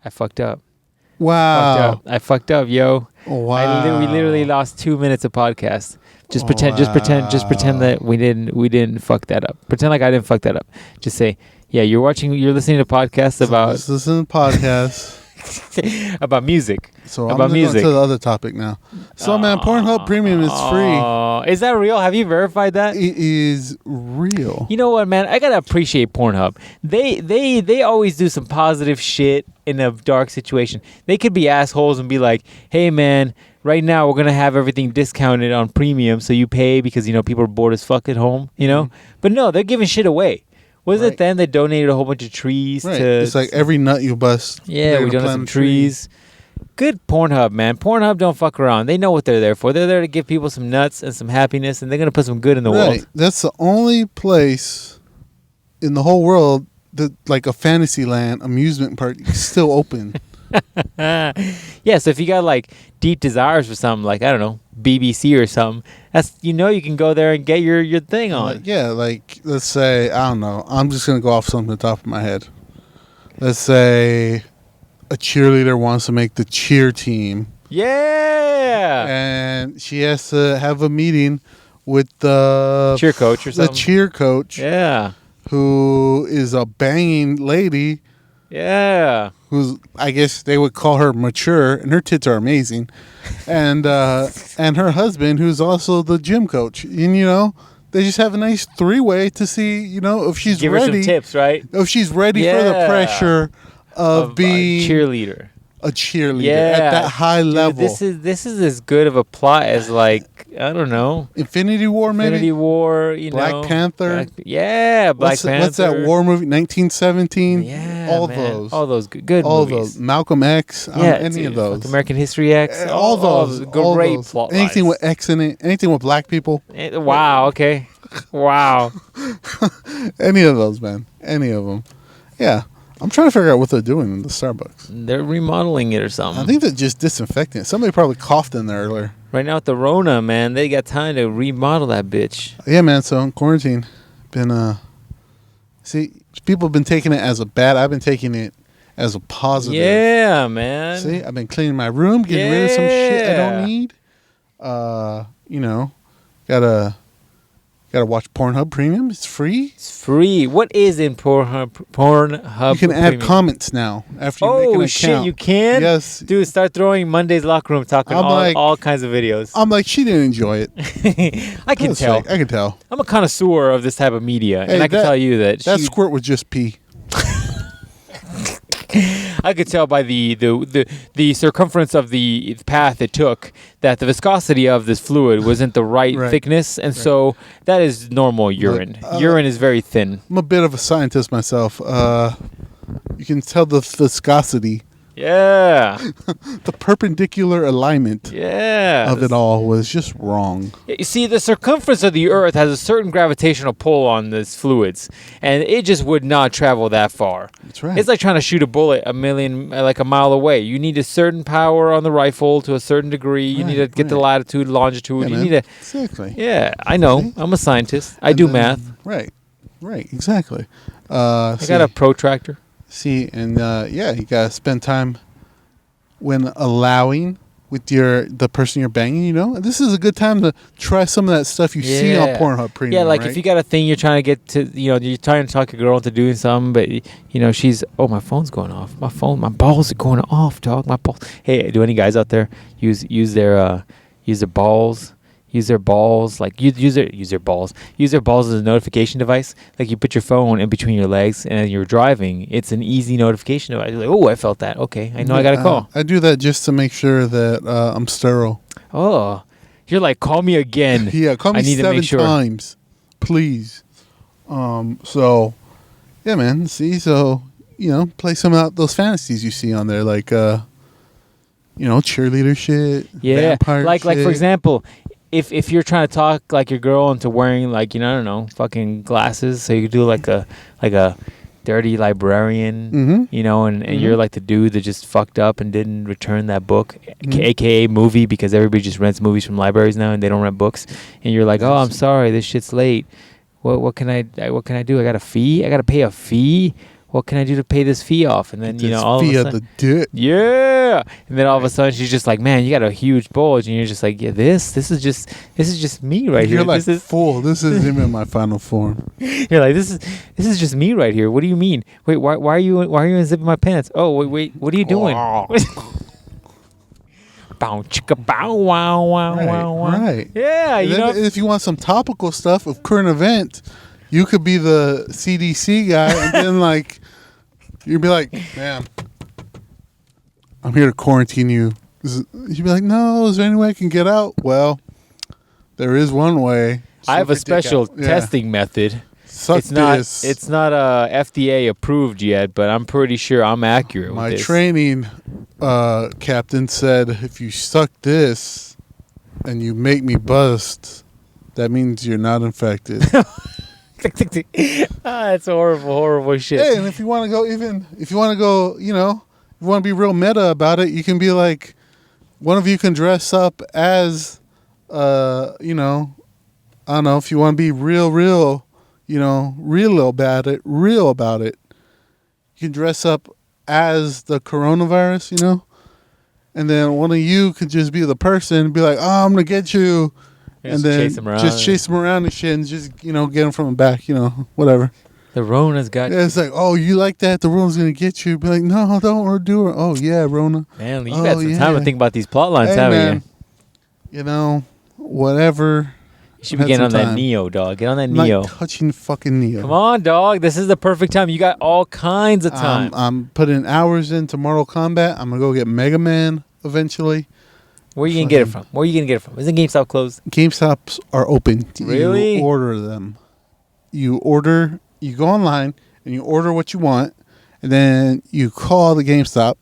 I fucked up. Wow. I fucked up, yo. Wow. We literally lost 2 minutes of podcast. Just pretend that we didn't fuck that up. Pretend like I didn't fuck that up. Just say, yeah, you're listening to podcasts about Let's listen to podcasts about music. So I'm going to go to the other topic now. So man, Pornhub Premium is free. Is that real? Have you verified that? It is real. You know what, man? I gotta appreciate Pornhub. They always do some positive shit in a dark situation. They could be assholes and be like, hey man, right now we're gonna have everything discounted on premium, so you pay because people are bored as fuck at home, But no, they're giving shit away. Was it then they donated a whole bunch of trees to? It's like every nut you bust. Yeah, we donated some trees. Good Pornhub, man. Pornhub don't fuck around. They know what they're there for. They're there to give people some nuts and some happiness, and they're gonna put some good in the world. That's the only place in the whole world that, like a Fantasyland amusement park, is still open. Yeah, so if you got like deep desires for something, like I don't know, BBC or something, that's you can go there and get your thing on. Like let's say, I don't know, I'm just gonna go off something at the top of my head. Let's say a cheerleader wants to make the cheer team. Yeah. And she has to have a meeting with the cheer coach or something. The cheer coach. Yeah. Who is a banging lady. Yeah. Who's, I guess they would call her mature, and her tits are amazing. And her husband, who's also the gym coach. And, they just have a nice three-way to see, if she's Give ready. Give her some tips, right? If she's ready for the pressure of being a cheerleader. A cheerleader at that high level. This is as good of a plot as like I don't know, Infinity War, maybe. Infinity War, Black Panther. Black Panther. What's that war movie? 1917. Yeah, all those good all movies. Those Malcolm X. Any of those. American History X. All those great plot. Anything with X in it. Anything with black people. Wow. Okay. Wow. Any of those, man. Any of them. Yeah. I'm trying to figure out what they're doing in the Starbucks. They're remodeling it or something. I think they're just disinfecting it. Somebody probably coughed in there earlier. Right now with the Rona, man, they got time to remodel that bitch. Yeah, man. So in quarantine, see, people have been taking it as a bad. I've been taking it as a positive. Yeah, man. See, I've been cleaning my room, getting rid of some shit I don't need. Gotta watch Pornhub Premium. It's free. It's free. What is in Pornhub? You can add comments now after you make an account. Oh shit, you can? Yes. Dude, start throwing Monday's Locker Room talking all kinds of videos. I'm like, she didn't enjoy it. I can tell. I can tell. I'm a connoisseur of this type of media, and I can tell you that squirt was just pee. I could tell by the circumference of the path it took that the viscosity of this fluid wasn't the right thickness, and so that is normal urine. Urine is very thin. I'm a bit of a scientist myself. You can tell the viscosity. Yeah. The perpendicular alignment of it all was just wrong. You see, the circumference of the Earth has a certain gravitational pull on these fluids, and it just would not travel that far. That's right. It's like trying to shoot a bullet a mile away. You need a certain power on the rifle to a certain degree. You need to get the latitude, longitude. You need to... Exactly. Yeah, I know. See? I'm a scientist. I do math. Right, exactly. I got a protractor. See, and you gotta spend time when allowing with the person you're banging. This is a good time to try some of that stuff you see on Pornhub Premium. Yeah, like if you got a thing you're trying to get to, you're trying to talk a girl into doing something, but she's my phone's going off. My balls are going off, dog. My balls. Hey, do any guys out there use their balls? Use their balls, like use their balls as a notification device. Like you put your phone in between your legs, and as you're driving, it's an easy notification device. You're like, oh, I felt that. Okay, I know I got to call. I do that just to make sure that I'm sterile. Oh, you're like, call me again. Yeah, call me 7 times, please. So, yeah, man. See, so play some of those fantasies you see on there, like cheerleader shit. Yeah, vampire like shit. for example. If you're trying to talk like your girl into wearing I don't know, fucking glasses, so you could do like a dirty librarian, and you're like the dude that just fucked up and didn't return that book, aka movie, because everybody just rents movies from libraries now and they don't rent books, and you're like, oh, I'm sorry, this shit's late. What can I do? I got a fee? I got to pay a fee? what can I do to pay this fee off? And then, all of a sudden, the dick. yeah. And then all of a sudden she's just like, man, you got a huge bulge. And you're just like, yeah, this is just me right here. You're like, this is fool. This isn't even my final form. You're like, this is just me right here. What do you mean? Wait, why are you unzipping my pants? Oh, wait, what are you doing? Bow chicka bow wow wow wow wow. Right. Yeah, if you want some topical stuff of current event, you could be the CDC guy, and then like you'd be like, "Man, I'm here to quarantine you." You'd be like, "No, is there any way I can get out?" Well, there is one way. I have a special testing method. It's not FDA approved yet, but I'm pretty sure I'm accurate with this. My training captain said, if you suck this and you make me bust, that means you're not infected. It's horrible shit. Hey, and if you want to go, if you want to be real meta about it, you can be like, one of you can dress up as, I don't know, if you want to be real about it, you can dress up as the coronavirus, and then one of you could just be the person and be like, oh, I'm going to get you. And then chase them around and shit and just, get them from the back, whatever. The Rona's got you. It's like, oh, you like that? The Rona's going to get you. Be like, no, don't do it. Oh, yeah, Rona. Man, you got some time to think about these plot lines, haven't you? Whatever. You should be getting on that Neo, dog. Get on that Neo. I'm not touching fucking Neo. Come on, dog. This is the perfect time. You got all kinds of time. I'm putting hours into Mortal Kombat. I'm going to go get Mega Man eventually. Where are you going to get it from? Isn't GameStop closed? GameStops are open. Really? You order them. You go online and you order what you want, and then you call the GameStop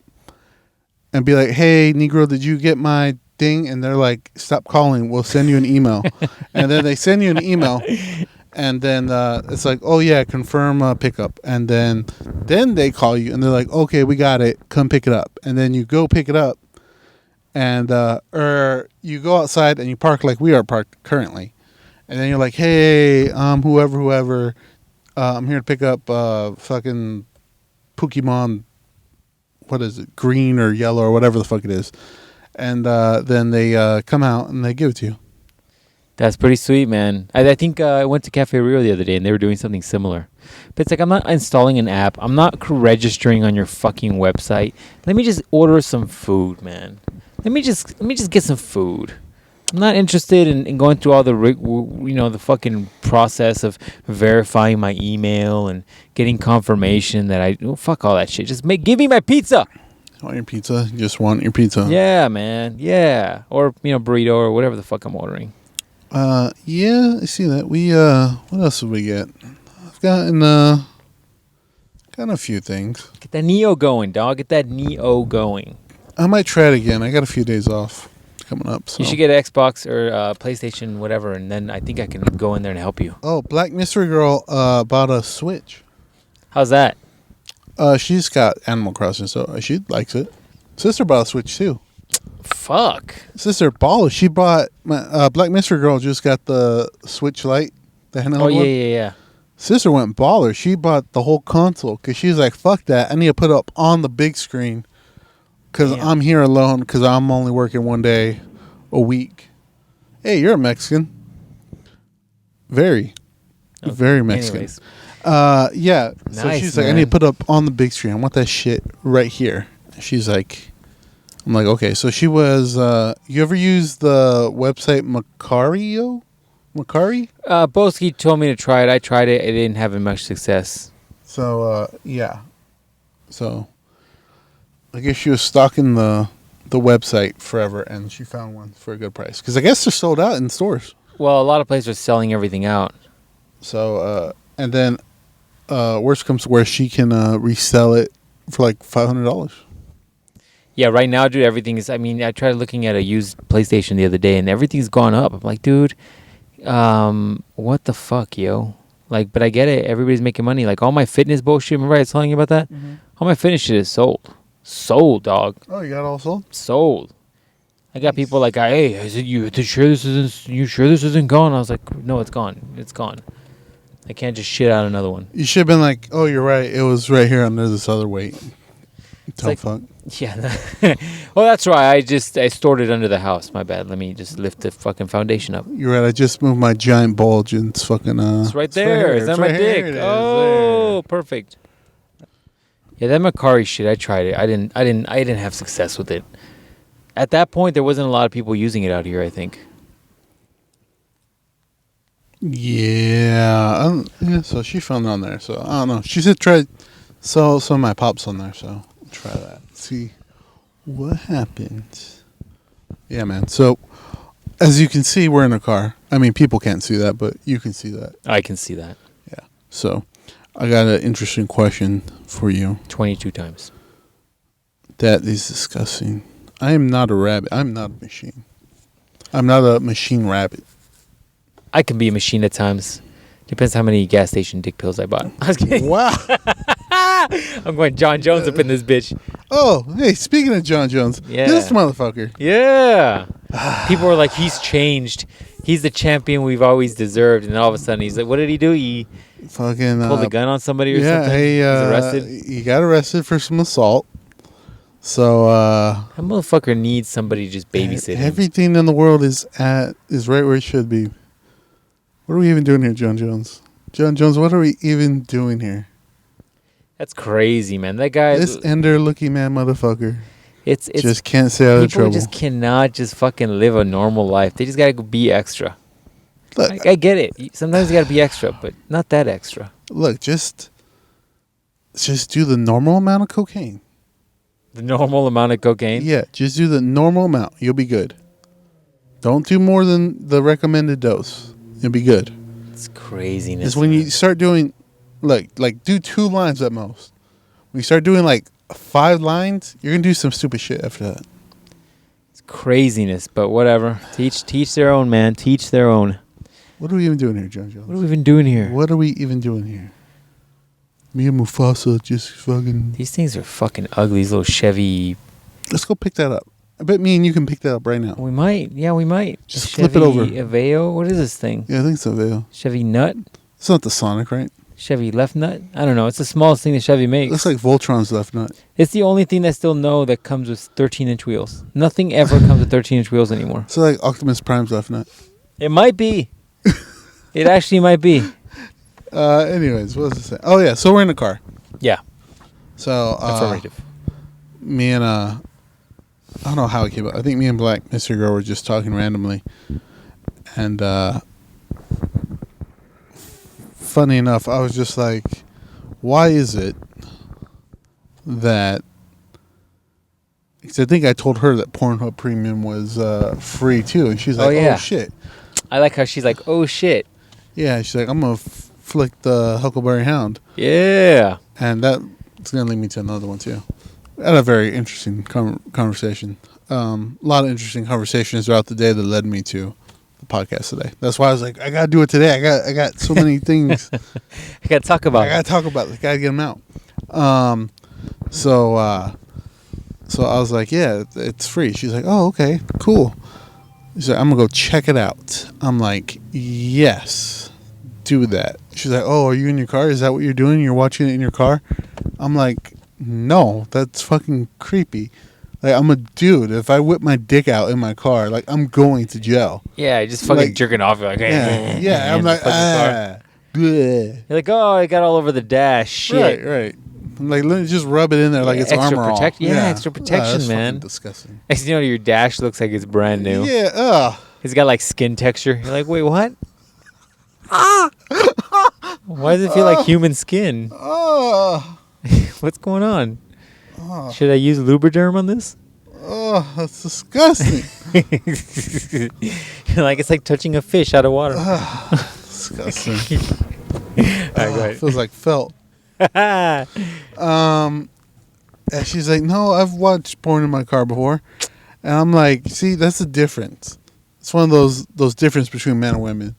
and be like, hey, Negro, did you get my thing? And they're like, stop calling, we'll send you an email. And then they send you an email, and then it's like, oh yeah, confirm pickup. And then they call you and they're like, okay, we got it, come pick it up. And then you go pick it up, and or you go outside and you park like we are parked currently, and then you're like, hey, whoever, I'm here to pick up fucking Pokemon, what is it, green or yellow or whatever the fuck it is. And then they come out and they give it to you. That's pretty sweet, man. I think I went to Cafe Rio the other day and they were doing something similar. But it's like, I'm not installing an app. I'm not registering on your fucking website. Let me just order some food, man. Let me just get some food. I'm not interested in going through all the fucking process of verifying my email and getting confirmation that fuck all that shit. Just give me my pizza. Want your pizza? You just want your pizza. Yeah, man. Yeah. Or, burrito or whatever the fuck I'm ordering. Yeah, I see that. We, what else did we get? I've gotten a few things. Get that Neo going, dog. Get that Neo going. I might try it again. I got a few days off coming up. So. You should get an Xbox or PlayStation, whatever, and then I think I can go in there and help you. Oh, Black Mystery Girl bought a Switch. How's that? She's got Animal Crossing, so she likes it. Sister bought a Switch too. Fuck. Sister baller. She bought Black Mystery Girl just got the Switch Lite, the handheld one. Yeah. Sister went baller. She bought the whole console because she's like, fuck that. I need to put it up on the big screen because I'm here alone because I'm only working one day a week. Hey, you're a Mexican. Very Mexican. Anyways. Yeah. Nice, so she's man. like, I need to put it up on the big screen. I want that shit right here. She's like, I'm like, okay. So she was, you ever use the website Macari? Boski told me to try it. I tried it. It didn't have much success. So, yeah. So, I guess she was stalking the website forever, and she found one for a good price. Because I guess they're sold out in stores. Well, a lot of places are selling everything out. So, and then, worst comes to worst, she can resell it for like $500. Yeah, right now, dude, everything is... I mean, I tried looking at a used PlayStation the other day, and everything's gone up. I'm like, dude, what the fuck, yo? Like, but I get it. Everybody's making money. Like, all my fitness bullshit, remember I was telling you about that? Mm-hmm. All my fitness shit is sold. Sold, dog. Oh, you got it all sold? Sold. I got people like, hey, is it you sure this isn't gone? I was like, no, it's gone. It's gone. I can't just shit out another one. You should have been like, oh, you're right. It was right here under this other weight. Fuck. Yeah. Well, that's right. I stored it under the house. My bad. Let me just lift the fucking foundation up. You're right. I just moved my giant bulge and it's fucking. It's right there. Is that my dick? Oh, perfect. Yeah, that Macari shit. I tried it. I didn't have success with it. At that point, there wasn't a lot of people using it out here, I think. Yeah. So she found it on there. So I don't know. She said try some of my pops on there. So I'll try that. See what happens. Yeah, man. So as you can see, we're in a car. I mean, people can't see that, but you can see that. I can see that. Yeah. So I got an interesting question for you. 22 times. That is disgusting. I am not a rabbit. I'm not a machine. I'm not a machine rabbit. I can be a machine at times. Depends how many gas station dick pills I bought. I was kidding. Wow. I'm going John Jones up in this bitch. Oh, hey, speaking of John Jones, this motherfucker. Yeah. People were like, he's changed. He's the champion we've always deserved. And then all of a sudden, he's like, what did he do? He fucking pulled a gun on somebody or something? He was arrested? He got arrested for some assault. So, that motherfucker needs somebody to just babysit him. Everything in the world is right where it should be. What are we even doing here, John Jones? John Jones, what are we even doing here? That's crazy, man. That guy... This ender-looking man motherfucker. It's just can't stay out of trouble. People just cannot just fucking live a normal life. They just gotta be extra. Look, I get it. Sometimes you gotta be extra, but not that extra. Look, just do the normal amount of cocaine. The normal amount of cocaine? Yeah, just do the normal amount. You'll be good. Don't do more than the recommended dose. You'll be good. It's craziness. It's when you start doing, like do 2 lines at most. When you start doing like 5 lines, you're gonna do some stupid shit after that. It's craziness, but whatever. Teach their own, man. Teach their own. What are we even doing here, John Jones? What are we even doing here? What are we even doing here? Me and Mufasa just fucking... These things are fucking ugly, these little Chevy... Let's go pick that up. I bet me and you can pick that up right now. We might. Yeah, we might. Just flip it over. Aveo? What is this thing? Yeah, I think it's Aveo. Chevy Nut? It's not the Sonic, right? Chevy Left Nut? I don't know. It's the smallest thing that Chevy makes. Looks like Voltron's Left Nut. It's the only thing I still know that comes with 13-inch wheels. Nothing ever comes with 13-inch wheels anymore. So like Optimus Prime's Left Nut. It might be. It actually might be. Anyways, what was I saying? Oh, yeah. So we're in a car. Yeah. So, affirmative. Me and, I don't know how it came up. I think me and Black Mr. Girl were just talking randomly. And, funny enough, I was just like, why is it that... Because I think I told her that Pornhub Premium was free, too. And she's like, oh, shit. I like how she's like, oh, shit. Yeah, she's like, I'm going to flick the Huckleberry Hound. Yeah. And that's going to lead me to another one, too. We had a very interesting conversation. A lot of interesting conversations throughout the day that led me to the podcast today. That's why I was like, I got to do it today. I got so many things. I got to talk about it. I got to talk about it. I got to get them out. So I was like, yeah, it's free. She's like, oh, okay, cool. She's like, I'm going to go check it out. I'm like, yes, do that. She's like, oh, are you in your car? Is that what you're doing? You're watching it in your car? I'm like, no, that's fucking creepy. Like, I'm a dude. If I whip my dick out in my car, like, I'm going to jail. Yeah, just fucking like, jerking off. You're like, yeah. I'm like, You're like, oh, I got all over the dash. Shit. Right. Like, let me just rub it in there like it's extra armor all. Yeah, extra protection, that's man. Disgusting. You know, your dash looks like it's brand new. Yeah. It's got like skin texture. You're like, wait, what? Why does it feel like human skin? What's going on? Should I use Lubriderm on this? Oh, that's disgusting. Like it's like touching a fish out of water. Disgusting. All right, go ahead. Feels like felt. And she's like, no, I've watched porn in my car before. And I'm like, see, that's the difference. It's one of those differences between men and women.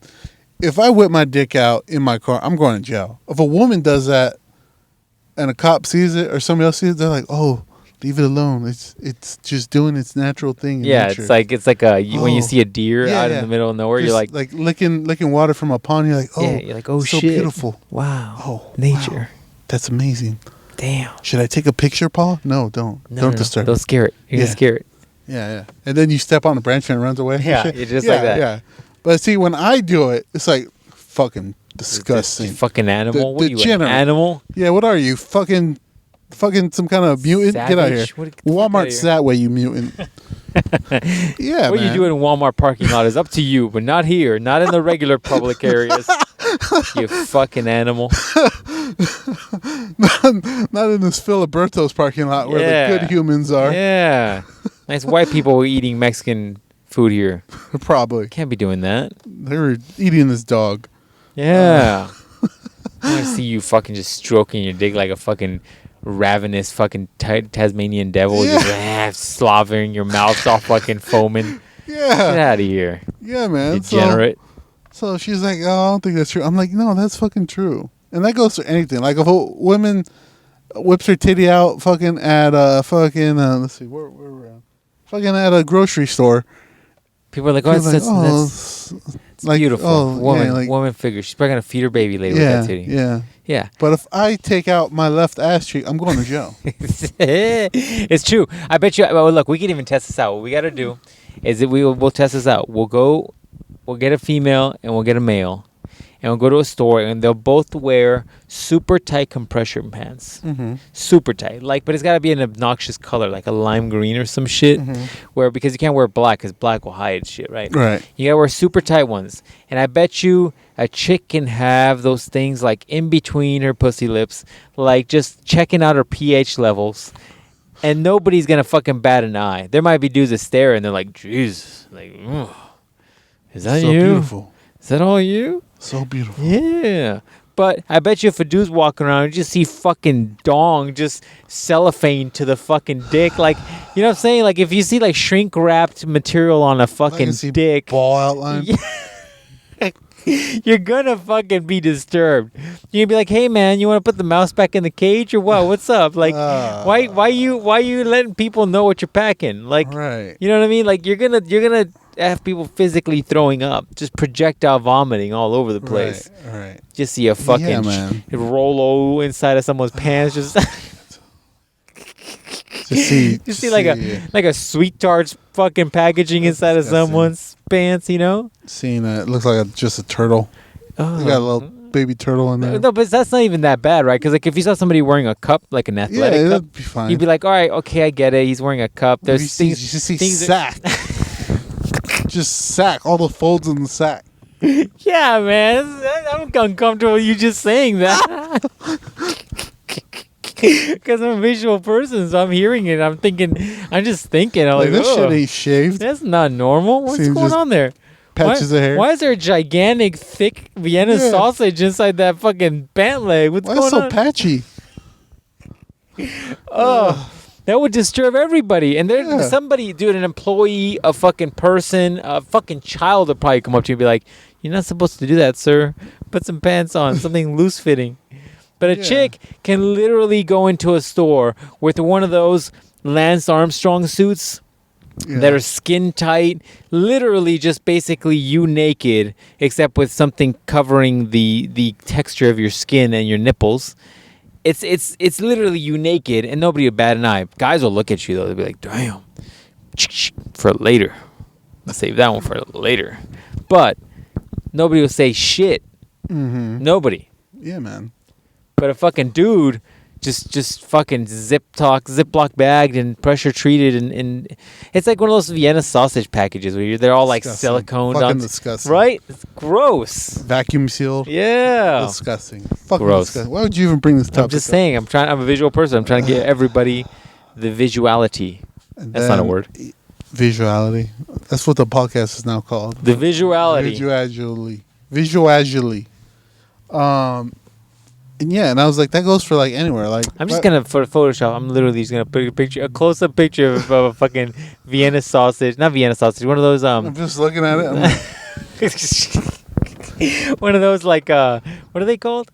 If I whip my dick out in my car, I'm going to jail. If a woman does that and a cop sees it or somebody else sees it, they're like, oh, leave it alone. It's just doing its natural thing. In Yeah, nature. it's like when you see a deer out in the middle of nowhere, just you're like licking water from a pond. You're like, oh, yeah, you're like, oh so shit, beautiful. Wow, Oh, nature. wow. That's amazing. Damn. Should I take a picture, Paul? No, don't. Don't disturb. Don't scare it. You're gonna scare it. Yeah. And then you step on a branch and it runs away. Yeah, it's just like that. Yeah. But see, when I do it, it's like fucking disgusting. You fucking animal. What are you, an Degenerate. animal? Yeah, what are you? Fucking some kind of mutant? Savage? Get out of here. Get the fuck Walmart's outta here. that way, you mutant. Yeah, What man. you do in Walmart parking lot is up to you, but not here. Not in the regular public areas. You fucking animal. Not in this Filiberto's parking lot where the good humans are. Yeah. Nice white people eating Mexican food here. Probably. Can't be doing that. They were eating this dog. Yeah. I want to see you fucking just stroking your dick like a fucking ravenous fucking Tasmanian devil. Yeah. Just slobbering your mouth all fucking foaming. Get Yeah. out of here. Yeah, man. Degenerate. So she's like, oh, I don't think that's true. I'm like, no, that's fucking true. And that goes for anything. Like if a woman whips her titty out fucking at a fucking, let's see, where we're at. Fucking at a grocery store. People are like, oh, People that's it's like, beautiful. oh, Woman, yeah, like- woman figure. She's probably going to feed her baby later with Yeah, that titty. yeah. Yeah. But if I take out my left ass cheek, I'm going to jail. It's true. I bet you. Well, look, we can even test this out. What we got to do is that we'll test this out. We'll get a female and we'll get a male, and we'll go to a store and they'll both wear super tight compression pants, super tight. But it's got to be an obnoxious color, like a lime green or some shit. Where because you can't wear black because black will hide shit, right? Right. You gotta wear super tight ones, and I bet you a chick can have those things like in between her pussy lips, like just checking out her pH levels, and nobody's gonna fucking bat an eye. There might be dudes that stare and they're like, "Jesus, like, ugh. Is that So you? beautiful. Is that all you?" So beautiful. Yeah. But I bet you if a dude's walking around, you just see fucking dong just cellophane to the fucking dick. Like, you know what I'm saying? Like, if you see, like, shrink-wrapped material on a I fucking can see dick, ball outline. you're gonna fucking be disturbed. You're gonna be like, hey, man, you want to put the mouse back in the cage or what? What's up? Like, why you letting people know what you're packing? Like, Right. you know what I mean? Like, you're gonna have people physically throwing up, just projectile vomiting all over the place. Right. Just see a fucking Yeah, man. Rolo inside of someone's pants. Just you see like a sweet tarts fucking packaging inside of disgusting. someone's pants. You know? Seeing it looks like just a turtle. Oh. They got a little baby turtle in there. No, but that's not even that bad, right? Because like if you saw somebody wearing a cup, like an athletic cup, that'd be fine. you'd be like, all right, okay, I get it. He's wearing a cup. There's you see things sack. Just sack. All the folds in the sack. Yeah, man. I'm uncomfortable with you just saying that. Because I'm a visual person, so I'm hearing it. I'm just thinking. I'm Like, like, this shit "Ugh, ain't shaved. that's not normal. What's Seems going just on there? Patches of hair. Why is there a gigantic, thick Vienna Yeah. sausage inside that fucking pant leg? What's Why going is it so on? patchy? Oh, that would disturb everybody. And there's Yeah. somebody, dude, an employee, a fucking person, a fucking child would probably come up to you and be like, you're not supposed to do that, sir. Put some pants on, something loose fitting. But a Yeah. chick can literally go into a store with one of those Lance Armstrong suits that are skin tight, literally just basically you naked, except with something covering the texture of your skin and your nipples. It's literally you naked, and nobody would bat an eye. Guys will look at you though; they'll be like, "Damn, for later. Let's save that one for later." But nobody will say shit. Nobody. Yeah, man. But a fucking dude just fucking Ziploc bagged and pressure treated and it's like one of those Vienna sausage packages where they're all like Disgusting. siliconed Fucking on, disgusting. right? It's gross. Vacuum sealed. Yeah. Disgusting. Fucking Gross. disgusting. Why would you even bring this topic I'm just up? saying, I'm a visual person. I'm trying to get everybody the visuality. And That's not a then word. Visuality. That's what the podcast is now called. The visuality. Visually. And yeah, and I was like, that goes for like anywhere. Like I'm just gonna for Photoshop. I'm literally just gonna put a close-up picture of a fucking Vienna sausage, not Vienna sausage. One of those I'm just looking at it. I'm like, one of those like what are they called?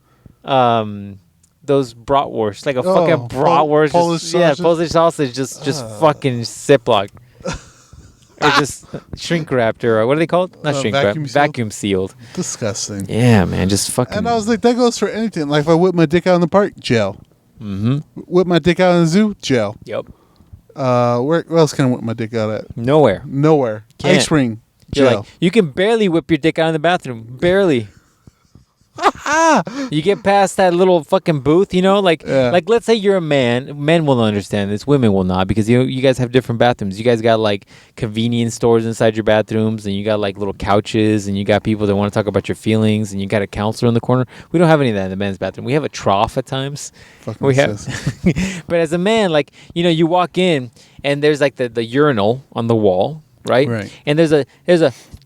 those bratwurst, like a Oh, fucking bratwurst. Polish sausage? Polish sausage, just fucking Ziploc. Or just shrink wrapped, or what are they called? Not shrink wrapped, vacuum sealed. Disgusting. Yeah, man, just fucking. And I was like, that goes for anything. Like if I whip my dick out in the park, jail. Mm-hmm. Whip my dick out in the zoo, jail. Yep. Where else can I whip my dick out at? Nowhere. Can't. Ice ring, You're jail. like, you can barely whip your dick out in the bathroom. Barely. You get past that little fucking booth, like let's say you're a man. Men will understand this. Women will not, because you guys have different bathrooms. You guys got like convenience stores inside your bathrooms, and you got like little couches, and you got people that want to talk about your feelings, and you got a counselor in the corner. We don't have any of that in the men's bathroom. We have a trough at times. Fucking We have, but as a man, like you walk in, and there's like the urinal on the wall. Right. And there's a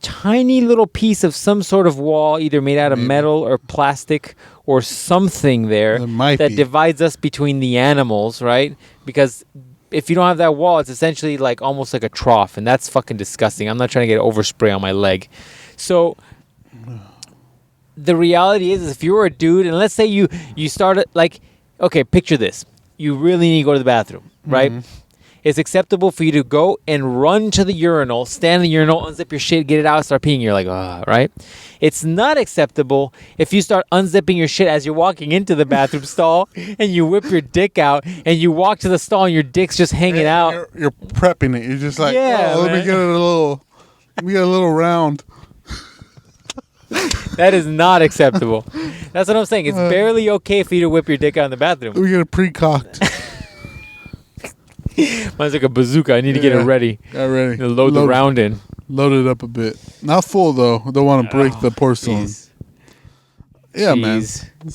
tiny little piece of some sort of wall, either made out of metal or plastic or something there that divides us between the animals, right? Because if you don't have that wall, it's essentially like almost like a trough, and that's fucking disgusting. I'm not trying to get overspray on my leg. So the reality is if you were a dude, and let's say you started like, okay, picture this. You really need to go to the bathroom, right? Mm-hmm. It's acceptable for you to go and run to the urinal, stand in the urinal, unzip your shit, get it out, start peeing. You're like, right? It's not acceptable if you start unzipping your shit as you're walking into the bathroom stall, and you whip your dick out, and you walk to the stall, and your dick's just hanging out. You're prepping it. You're just like, let me get a little round. That is not acceptable. That's what I'm saying. It's barely okay for you to whip your dick out in the bathroom. We get it pre-cocked. Mine's like a bazooka. I need to get it ready. Got ready. Load the round in. Load it up a bit. Not full, though. Don't want to break the porcelain. Geez. Yeah, man.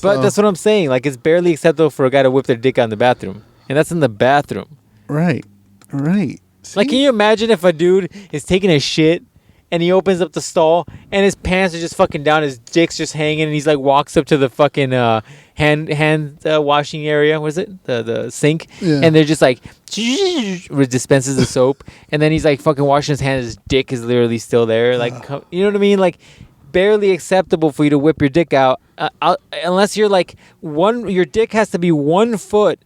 But that's what I'm saying. Like, it's barely acceptable for a guy to whip their dick out in the bathroom. And that's in the bathroom. Right. See? Like, can you imagine if a dude is taking a shit and he opens up the stall and his pants are just fucking down, his dick's just hanging, and he's like walks up to the fucking hand washing area. What is it? The sink. Yeah. And they're just like dispenses the soap, and then he's like fucking washing his hand. His dick is literally still there. Like, you know what I mean? Like, barely acceptable for you to whip your dick out, unless you're like your dick has to be 1 foot.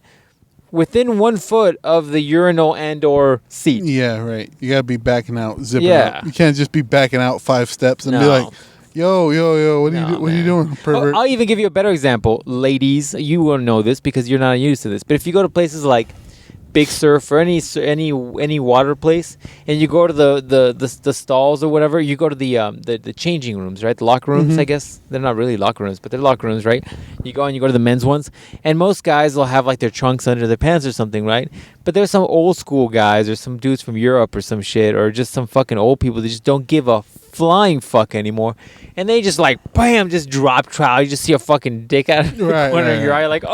Within 1 foot of the urinal and or seat. Yeah, right. You gotta be backing out, zipping out. You can't just be backing out 5 steps and be like, yo, what are you doing, pervert? I'll even give you a better example. Ladies, you won't know this because you're not used to this. But if you go to places like Big Surf or any water place, and you go to the stalls or whatever, you go to the changing rooms, right? The locker rooms, I guess. They're not really locker rooms, but they're locker rooms, right? You go to the men's ones, and most guys will have like their trunks under their pants or something, right? But there's some old school guys or some dudes from Europe or some shit, or just some fucking old people that just don't give a flying fuck anymore, and they just like bam, just drop trowel. You just see a fucking dick out of the corner of your eye, like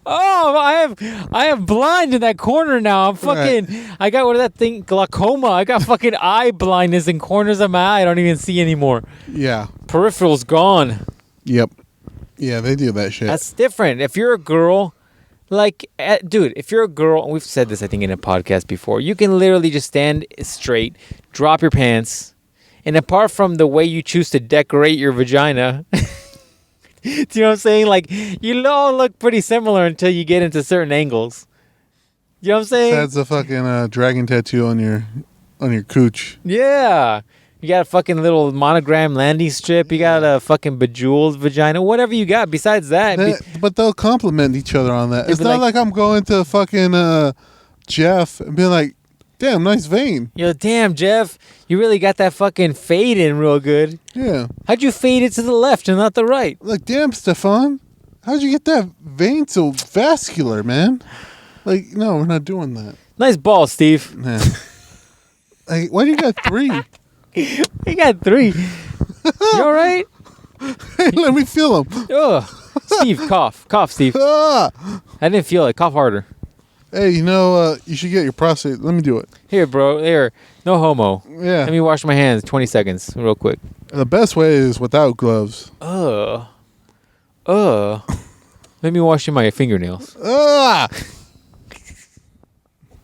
I have blind in that corner now. I'm fucking I got what is that thing, glaucoma. I got fucking eye blindness in corners of my eye. I don't even see anymore. Yeah, peripheral's gone. Yep. Yeah, they do that shit. That's different. If you're a girl, like, dude, if you're a girl, and we've said this I think in a podcast before, you can literally just stand straight, drop your pants. And apart from the way you choose to decorate your vagina, do you know what I'm saying? Like, you all look pretty similar until you get into certain angles. You know what I'm saying? That's a fucking dragon tattoo on your cooch. Yeah. You got a fucking little monogram landing strip. You got a fucking bejeweled vagina. Whatever you got besides that. But they'll compliment each other on that. It's not like I'm going to fucking Jeff and being like, damn, nice vein. Yo, damn, Jeff, you really got that fucking fade in real good. Yeah. How'd you fade it to the left and not the right? Like, damn, Stefan, how'd you get that vein so vascular, man? Like, no, we're not doing that. Nice ball, Steve. Yeah. Like, why do you got 3? You got 3. You all right? Hey, let me feel them. Ugh. Steve, cough. Cough, Steve. I didn't feel it. Cough harder. Hey, you should get your prostate. Let me do it. Here, bro. Here. No homo. Yeah. Let me wash my hands 20 seconds real quick. The best way is without gloves. Let me wash my fingernails.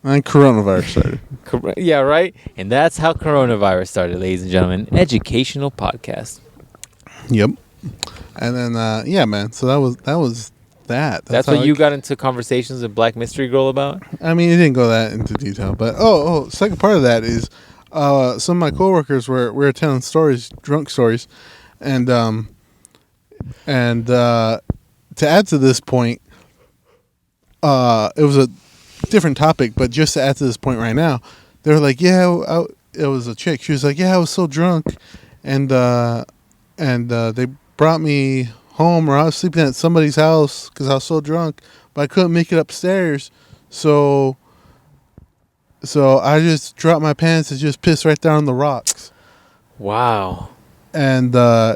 And coronavirus started. Yeah, right? And that's how coronavirus started, ladies and gentlemen. Educational podcast. Yep. And then, yeah, man. So that was that. That's what you got into conversations with Black Mystery Girl about? I mean, it didn't go that into detail, but second part of that is some of my coworkers were telling stories, drunk stories, and to add to this point, it was a different topic, but just to add to this point right now, they were like, yeah, it was a chick. She was like, yeah, I was so drunk, and they brought me home, or I was sleeping at somebody's house because I was so drunk, but I couldn't make it upstairs, so I just dropped my pants and just pissed right down on the rocks. Wow. And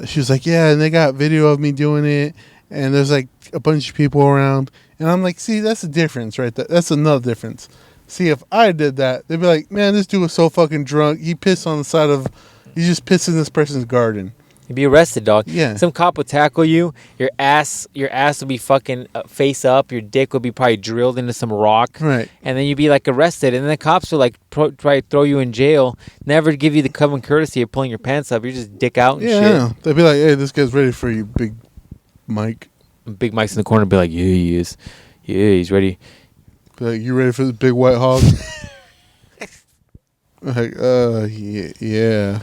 she was like, yeah, and they got video of me doing it, and there's like a bunch of people around, and I'm like, see, that's the difference right there. That's another difference. See, if I did that, they'd be like, man, this dude was so fucking drunk, he pissed on the side of, he just pissed in this person's garden. You'd be arrested, dog. Yeah. Some cop would tackle you. Your ass would be fucking face up. Your dick would be probably drilled into some rock. Right. And then you'd be like arrested. And then the cops would like try to throw you in jail. Never give you the common courtesy of pulling your pants up. You're just dick out and shit. Yeah, I know. They'd be like, hey, this guy's ready for you, Big Mike. And Big Mike's in the corner be like, yeah, he is. Yeah, he's ready. Be like, you ready for this big white hog? Like, yeah.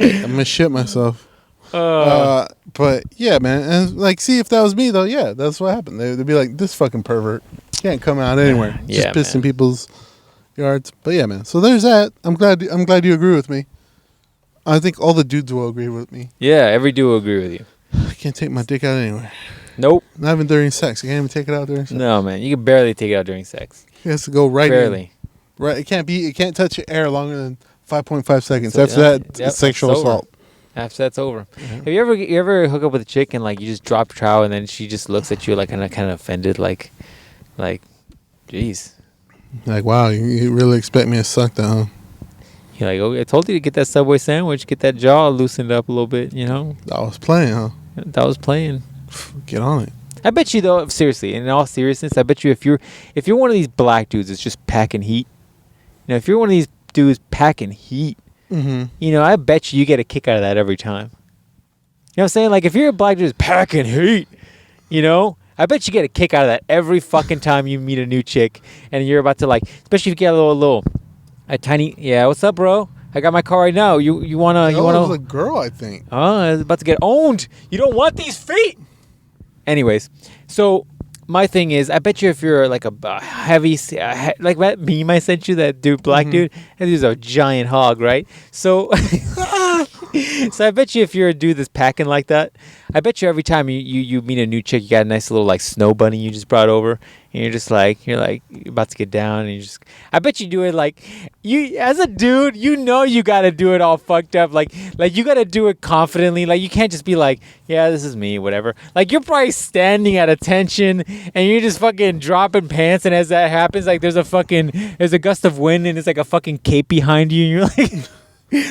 I'm gonna shit myself. But yeah, man, and like, see, if that was me though, yeah, that's what happened. They'd be like, this fucking pervert can't come out anywhere. Just pissing in people's yards. But yeah, man. So there's that. I'm glad you agree with me. I think all the dudes will agree with me. Yeah, every dude will agree with you. I can't take my dick out anywhere. Nope. Not even during sex. I can't even take it out during sex. No, man, you can barely take it out during sex. It has to go right barely. in. Right. It can't touch your air longer than 5.5 seconds. So, After that, it's sexual assault. After that's over. Mm-hmm. Have you ever hook up with a chick and like you just drop your trowel and then she just looks at you like kind of offended, like, jeez. Like, wow, you really expect me to suck that, huh? You're like, oh, I told you to get that Subway sandwich, get that jaw loosened up a little bit, you know? I was playing, huh? That was playing. Get on it. I bet you though, seriously, in all seriousness, I bet you if you're one of these black dudes that's just packing heat, you know, if you're one of these dudes packing heat, mm-hmm. you know, I bet you get a kick out of that every time. You know what I'm saying? Like, if you're a black dude that's packing heat, you know, I bet you get a kick out of that every fucking time you meet a new chick and you're about to, like, especially if you get a tiny, yeah, what's up, bro? I got my car right now. You wanna? It was a girl, I think. Oh, I was about to get owned. You don't want these feet. Anyways, so my thing is, I bet you if you're like a heavy, like that meme I sent you, that dude, black mm-hmm. dude, and he's a giant hog, right? So, so I bet you if you're a dude that's packing like that, I bet you every time you meet a new chick, you got a nice little like snow bunny you just brought over, and you're about to get down, and I bet you do it like, you as a dude, you know you got to do it all fucked up, like you got to do it confidently, like you can't just be like, yeah, this is me, whatever. Like, you're probably standing at attention, and you're just fucking dropping pants, and as that happens, like there's a gust of wind, and it's like a fucking cape behind you, and you're like.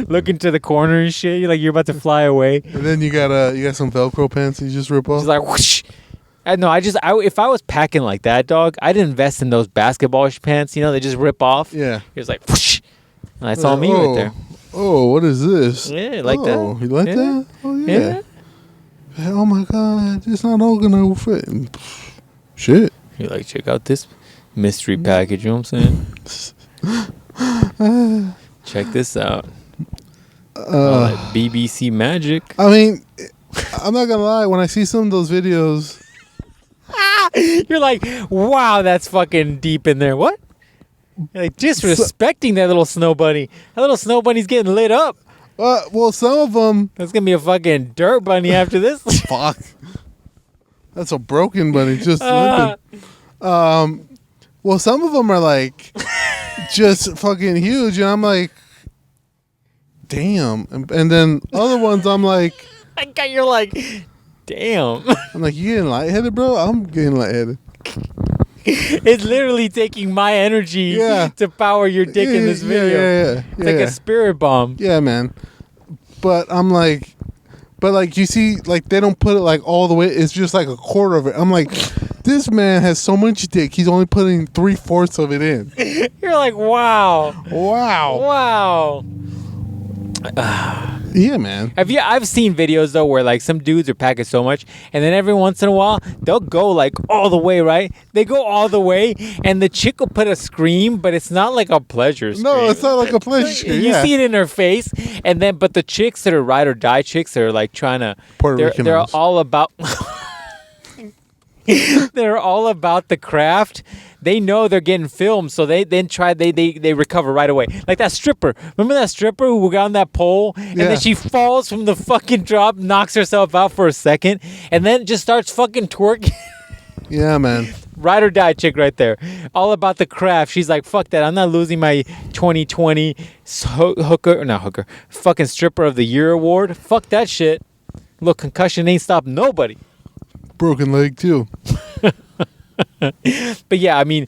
Looking to the corner and shit. You're about to fly away. And then you got some Velcro pants you just rip off. It's like whoosh. If I was packing like that, dog, I'd invest in those basketball pants. You know, they just rip off. Yeah. It was like whoosh. And that's all me right there. Oh, what is this? Yeah, like that. Oh, you like that? Oh yeah. Oh my God, it's not all gonna fit. Shit. You're like, check out this mystery package. You know what I'm saying? Check this out. That BBC magic. I mean, I'm not gonna lie. When I see some of those videos, you're like, wow, that's fucking deep in there. What? You're like disrespecting that little snow bunny. That little snow bunny's getting lit up. Well, some of them. That's gonna be a fucking dirt bunny after this. Fuck. That's a broken bunny just limping. Well, some of them are like just fucking huge, and I'm like, damn. And then other ones, I'm like, you're like, damn. I'm like, you getting lightheaded, bro? I'm getting lightheaded. It's literally taking my energy to power your dick in this video. Yeah. It's like a spirit bomb. Yeah, man. But I'm like, you see, like, they don't put it like all the way. It's just like a quarter of it. I'm like, this man has so much dick. He's only putting 3/4 of it in. You're like, wow. Wow. Wow. Yeah, man. I've seen videos though where like some dudes are packing so much, and then every once in a while they'll go like all the way, right? They go all the way, and the chick will put a scream, but it's not like a pleasure scream. No, it's not like a pleasure scream. You Yeah. see it in her face, and then but the chicks that are ride or die chicks that are like trying to, Puerto Rican they're ones. all about. They're all about the craft. They know they're getting filmed, so they then they recover right away. Like that stripper. Remember that stripper who got on that pole and Yeah. then she falls from the fucking drop, knocks herself out for a second, and then just starts fucking twerking. Yeah, man. Ride or die chick right there. All about the craft. She's like, fuck that. I'm not losing my 2020 fucking stripper of the year award. Fuck that shit. Look, concussion ain't stopped nobody. Broken leg too. But yeah, I mean,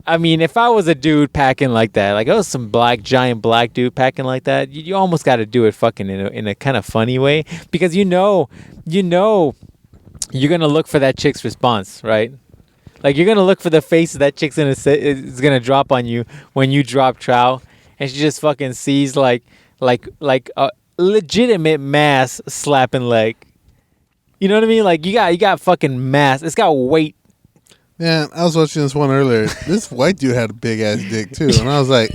if I was a dude packing like that, like I was some giant black dude packing like that, you almost got to do it fucking in a kind of funny way, because you know, you're gonna look for that chick's response, right? Like you're gonna look for the face that chick's is gonna drop on you when you drop trow, and she just fucking sees like a legitimate mass slapping leg. You know what I mean? Like you got fucking mass. It's got weight. Yeah, I was watching this one earlier. This white dude had a big ass dick too, and I was like,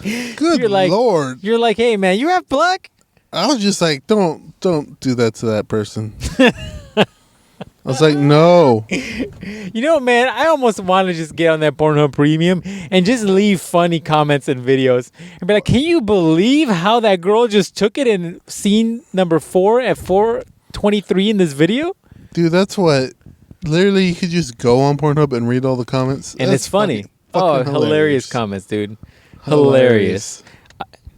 "Good You're like, lord!" You're like, hey man, you have black? I was just like, "Don't do that to that person." I was like, "No." You know, man, I almost want to just get on that Pornhub Premium and just leave funny comments and videos and be like, can you believe how that girl just took it in scene number 4 at 4:23 in this video? Dude, that's what. Literally, you could just go on Pornhub and read all the comments. And That's it's funny. fucking Hilarious comments, dude. Hilarious.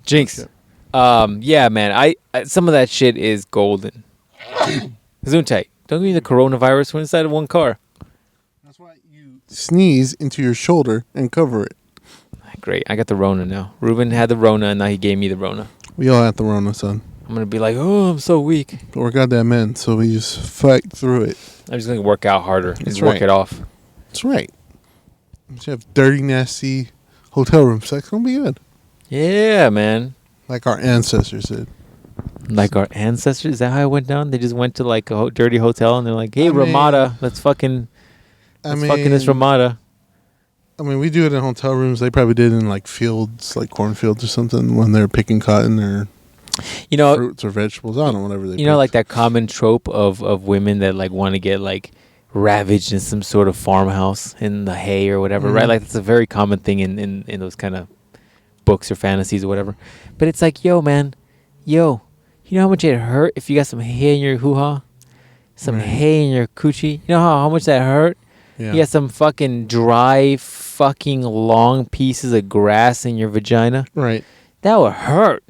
Jinx. Yeah, man. I some of that shit is golden. Zoom tight. Don't give me the coronavirus. We're inside of one car. That's why you sneeze into your shoulder and cover it. Great. I got the Rona now. Ruben had the Rona, and now he gave me the Rona. We all have the Rona, son. I'm going to be like, oh, I'm so weak. But we're goddamn men, so we just fight through it. I'm just going to work out harder. That's Just work right. it off. That's right. We should have dirty, nasty hotel room sex. Gonna be good. Yeah, man. Like our ancestors did. Like our ancestors. Is that how it went down? They just went to like a dirty hotel and they're like, hey, Ramada, let's fucking this Ramada. I mean, we do it in hotel rooms. They probably did in like fields, like cornfields or something, when they're picking cotton or fruits or vegetables. I don't know, whatever they like that common trope of women that like want to get like ravaged in some sort of farmhouse in the hay or whatever, right? Like that's a very common thing in those kind of books or fantasies or whatever. But it's like, yo, man, you know how much it hurt if you got some hay in your hoo-ha? Some hay in your coochie? You know how much that hurt? Yeah. You got some fucking dry fucking long pieces of grass in your vagina? Right. That would hurt.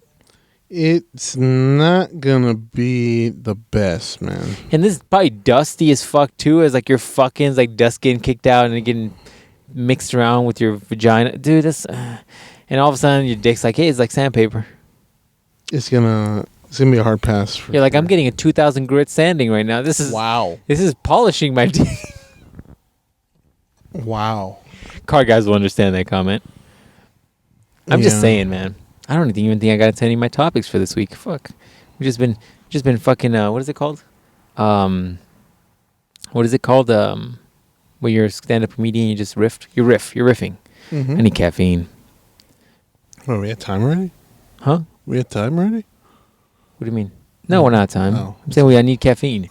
It's not gonna be the best, man. And this is probably dusty as fuck too, as like your fucking's like dust getting kicked out and it getting mixed around with your vagina. Dude, that's and all of a sudden your dick's like, hey, it's like sandpaper. It's gonna be a hard pass. You're like, I'm getting a 2,000 grit sanding right now. This is polishing my dick. Wow. Car guys will understand that comment. I'm just saying, man. I don't even think I got to any of my topics for this week. Fuck. We've just been fucking, what is it called? What is it called? Where you're a stand-up comedian, you just riff. You're riffing. I need caffeine. Oh, we had time already? Huh? We had time already? What do you mean? No, we're not at time. Oh. I'm saying I need caffeine.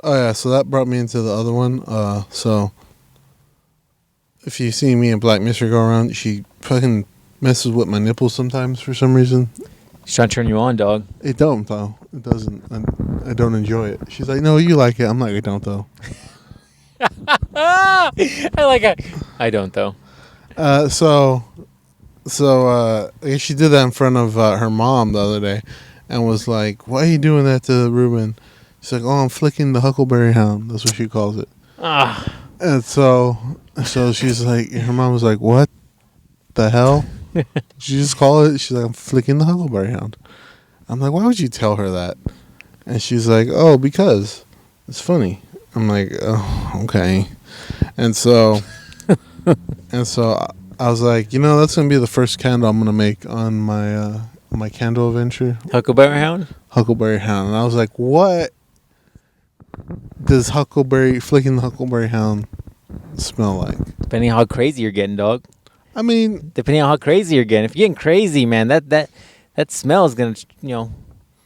Oh yeah, so that brought me into the other one. So if you see me and Black Mister go around, she fucking messes with my nipples sometimes for some reason. She's trying to turn you on, dog. It don't though. It doesn't. I don't enjoy it. She's like, no, you like it. I'm like, I don't though. I like it. I don't though. So I guess she did that in front of her mom the other day, and was like, "Why are you doing that to Ruben?" She's like, "Oh, I'm flicking the Huckleberry Hound." That's what she calls it. And so she's like, her mom was like, "What the hell?" She just called it. She's like, "I'm flicking the Huckleberry Hound." I'm like, "Why would you tell her that?" And she's like, "Oh, because it's funny." I'm like, "Oh, okay." And so I was like, that's gonna be the first candle I'm gonna make on my my candle adventure. Huckleberry Hound? Huckleberry Hound. And I was like, what does flicking the Huckleberry Hound smell like? Depending on how crazy you're getting, dog. I mean, Depending on how crazy you're getting. If you're getting crazy, man, that smell is going to,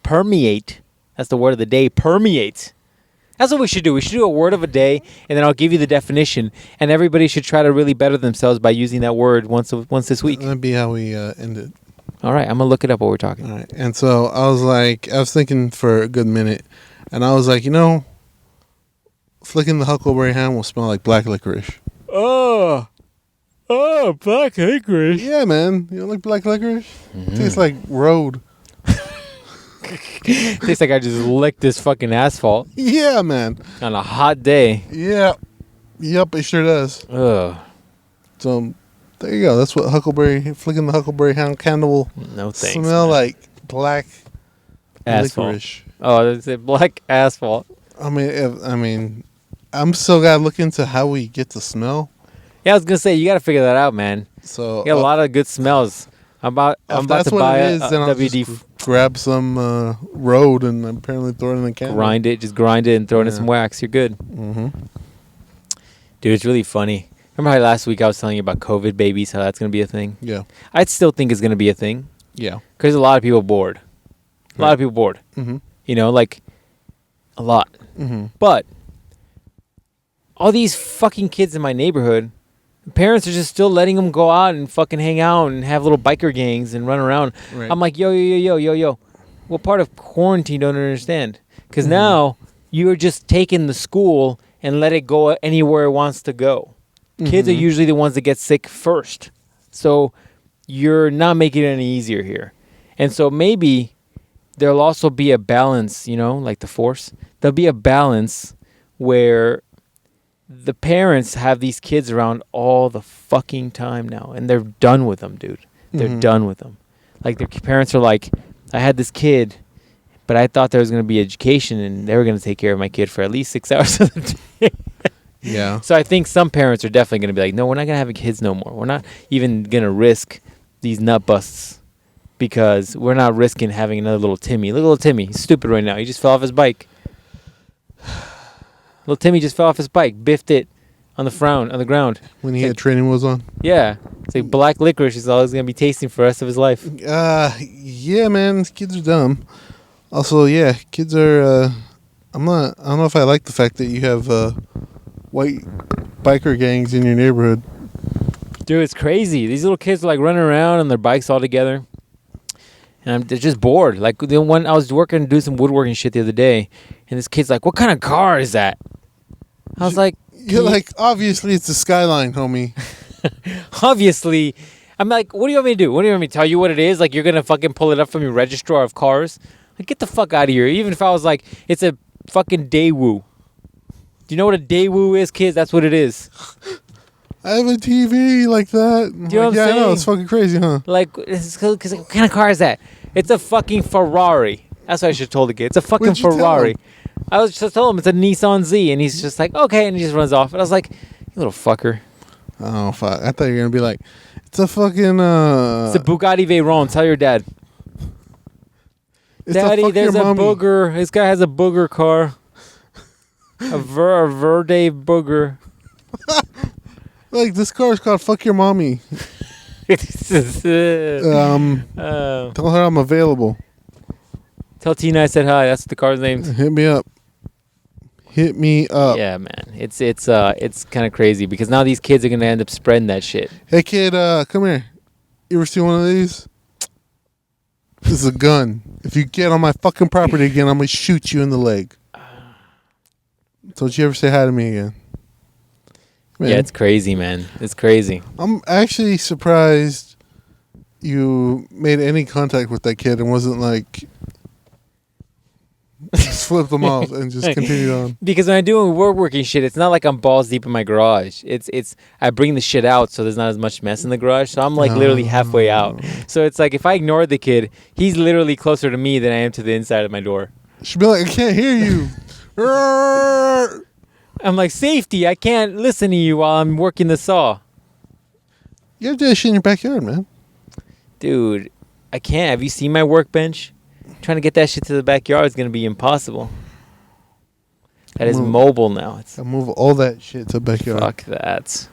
permeate. That's the word of the day, permeate. That's what we should do. We should do a word of a day, and then I'll give you the definition. And everybody should try to really better themselves by using that word once this week. That'd be how we end it. All right, I'm going to look it up while we're talking. All right. And so I was thinking for a good minute, and I was like, flicking the Huckleberry Hound will smell like black licorice. Oh, black licorice. Yeah, man. You don't like black licorice? Mm-hmm. Tastes like road. Tastes like I just licked this fucking asphalt. Yeah, man. On a hot day. Yeah. Yep, it sure does. Ugh. So there you go. That's what flicking the Huckleberry Hound candle will smell man. like black asphalt. licorice. Oh, it's a black asphalt. I mean, I'm still gotta look into how we get the smell. Yeah, I was gonna say you gotta figure that out, man. So you got a lot of good smells. I'm about to buy a WD. Just grab some road and apparently throw it in the can. Grind it and throw it in some wax. You're good. Mm-hmm. Dude, it's really funny. Remember how last week I was telling you about COVID babies, how that's gonna be a thing? Yeah. I'd still think it's gonna be a thing. Yeah. Because a lot of people bored. A lot of people bored. Mm-hmm. Like a lot. Mm-hmm. But all these fucking kids in my neighborhood, parents are just still letting them go out and fucking hang out and have little biker gangs and run around. Right. I'm like, yo. What part of quarantine don't understand? Because now you're just taking the school and let it go anywhere it wants to go. Kids are usually the ones that get sick first. So you're not making it any easier here. And so maybe there'll also be a balance, like the Force. There'll be a balance where the parents have these kids around all the fucking time now, and they're done with them, dude. They're done with them. Like, their parents are like, I had this kid, but I thought there was going to be education, and they were going to take care of my kid for at least 6 hours of the day. Yeah. So I think some parents are definitely going to be like, no, we're not going to have kids no more. We're not even going to risk these nut busts because we're not risking having another little Timmy. Look at little Timmy. He's stupid right now. He just fell off his bike. Little Timmy just fell off his bike, biffed it on the ground. When he had training wheels on? Yeah. It's like black licorice is all he's going to be tasting for the rest of his life. Yeah, man. Kids are dumb. Also, yeah, kids are, I don't know if I like the fact that you have white biker gangs in your neighborhood. Dude, it's crazy. These little kids are like running around on their bikes all together. And they're just bored. Like, when I was doing some woodworking shit the other day, and this kid's like, what kind of car is that? I was like... You're like, obviously it's a Skyline, homie. Obviously. I'm like, what do you want me to do? What do you want me to tell you what it is? Like, you're going to fucking pull it up from your registrar of cars? Like, get the fuck out of here. Even if I was like, it's a fucking Daewoo. Do you know what a Daewoo is, kids? That's what it is. I have a TV like that. Do you know what I'm saying? Yeah, I know. It's fucking crazy, huh? Like, because what kind of car is that? It's a fucking Ferrari. That's what I should have told the kid. It's a fucking Ferrari. I was just told him it's a Nissan Z, and he's just like, okay, and he just runs off. And I was like, you little fucker. Oh, fuck. I thought you were going to be like, it's a fucking... It's a Bugatti Veyron. Tell your dad. Daddy, there's a booger. This guy has a booger car. A Verde booger. Like, this car is called Fuck Your Mommy. Tell her I'm available. Tell Tina I said hi. That's the car's name. Hit me up. Yeah, man. It's kind of crazy because now these kids are gonna end up spreading that shit. Hey, kid, come here. You ever see one of these? This is a gun. If you get on my fucking property again, I'm gonna shoot you in the leg. Don't you ever say hi to me again. Man. Yeah, it's crazy, man. It's crazy. I'm actually surprised you made any contact with that kid and wasn't like just flipped them off and just continued on. Because when I'm doing woodworking shit, it's not like I'm balls deep in my garage. It's I bring the shit out so there's not as much mess in the garage. So I'm like literally halfway out. So it's like if I ignore the kid, he's literally closer to me than I am to the inside of my door. She'll be like, I can't hear you. I'm like, safety, I can't listen to you while I'm working the saw. You have to do that shit in your backyard, man. Dude, I can't. Have you seen my workbench? Trying to get that shit to the backyard is going to be impossible. That is mobile now. I move all that shit to the backyard. Fuck that.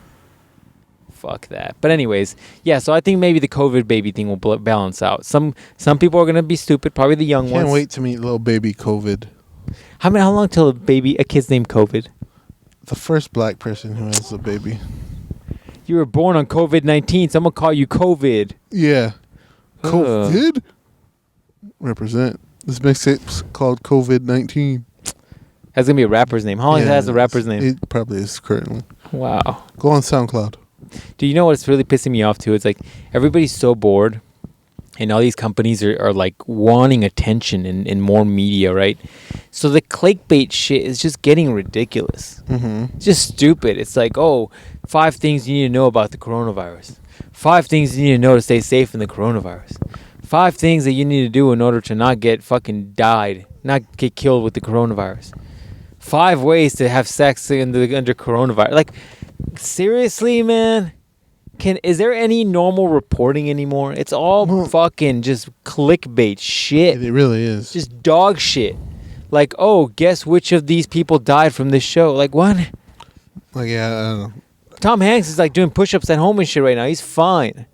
Fuck that. But anyways, yeah, so I think maybe the COVID baby thing will balance out. Some people are going to be stupid, probably the young ones. Can't wait to meet little baby COVID. How long till a kid's named COVID? The first black person who has a baby. You were born on COVID-19, so I'm going to call you COVID. Yeah. COVID? Represent. This mixtape's called COVID-19. That's going to be a rapper's name. How long has the rapper's name? It probably is currently. Wow. Go on SoundCloud. Do you know what's really pissing me off, too? It's like everybody's so bored, and all these companies are like wanting attention and more media, right? So the clickbait shit is just getting ridiculous. Mm-hmm. It's just stupid. It's like, 5 things you need to know about the coronavirus. 5 things you need to know to stay safe in the coronavirus. 5 things that you need to do in order to not get fucking not get killed with the coronavirus. 5 ways to have sex under coronavirus. Like, seriously, man? Is there any normal reporting anymore? It's all fucking just clickbait shit. It really is. Just dog shit. Like, guess which of these people died from this show? Like, what? Like, yeah, I don't know. Tom Hanks is like doing push-ups at home and shit right now. He's fine.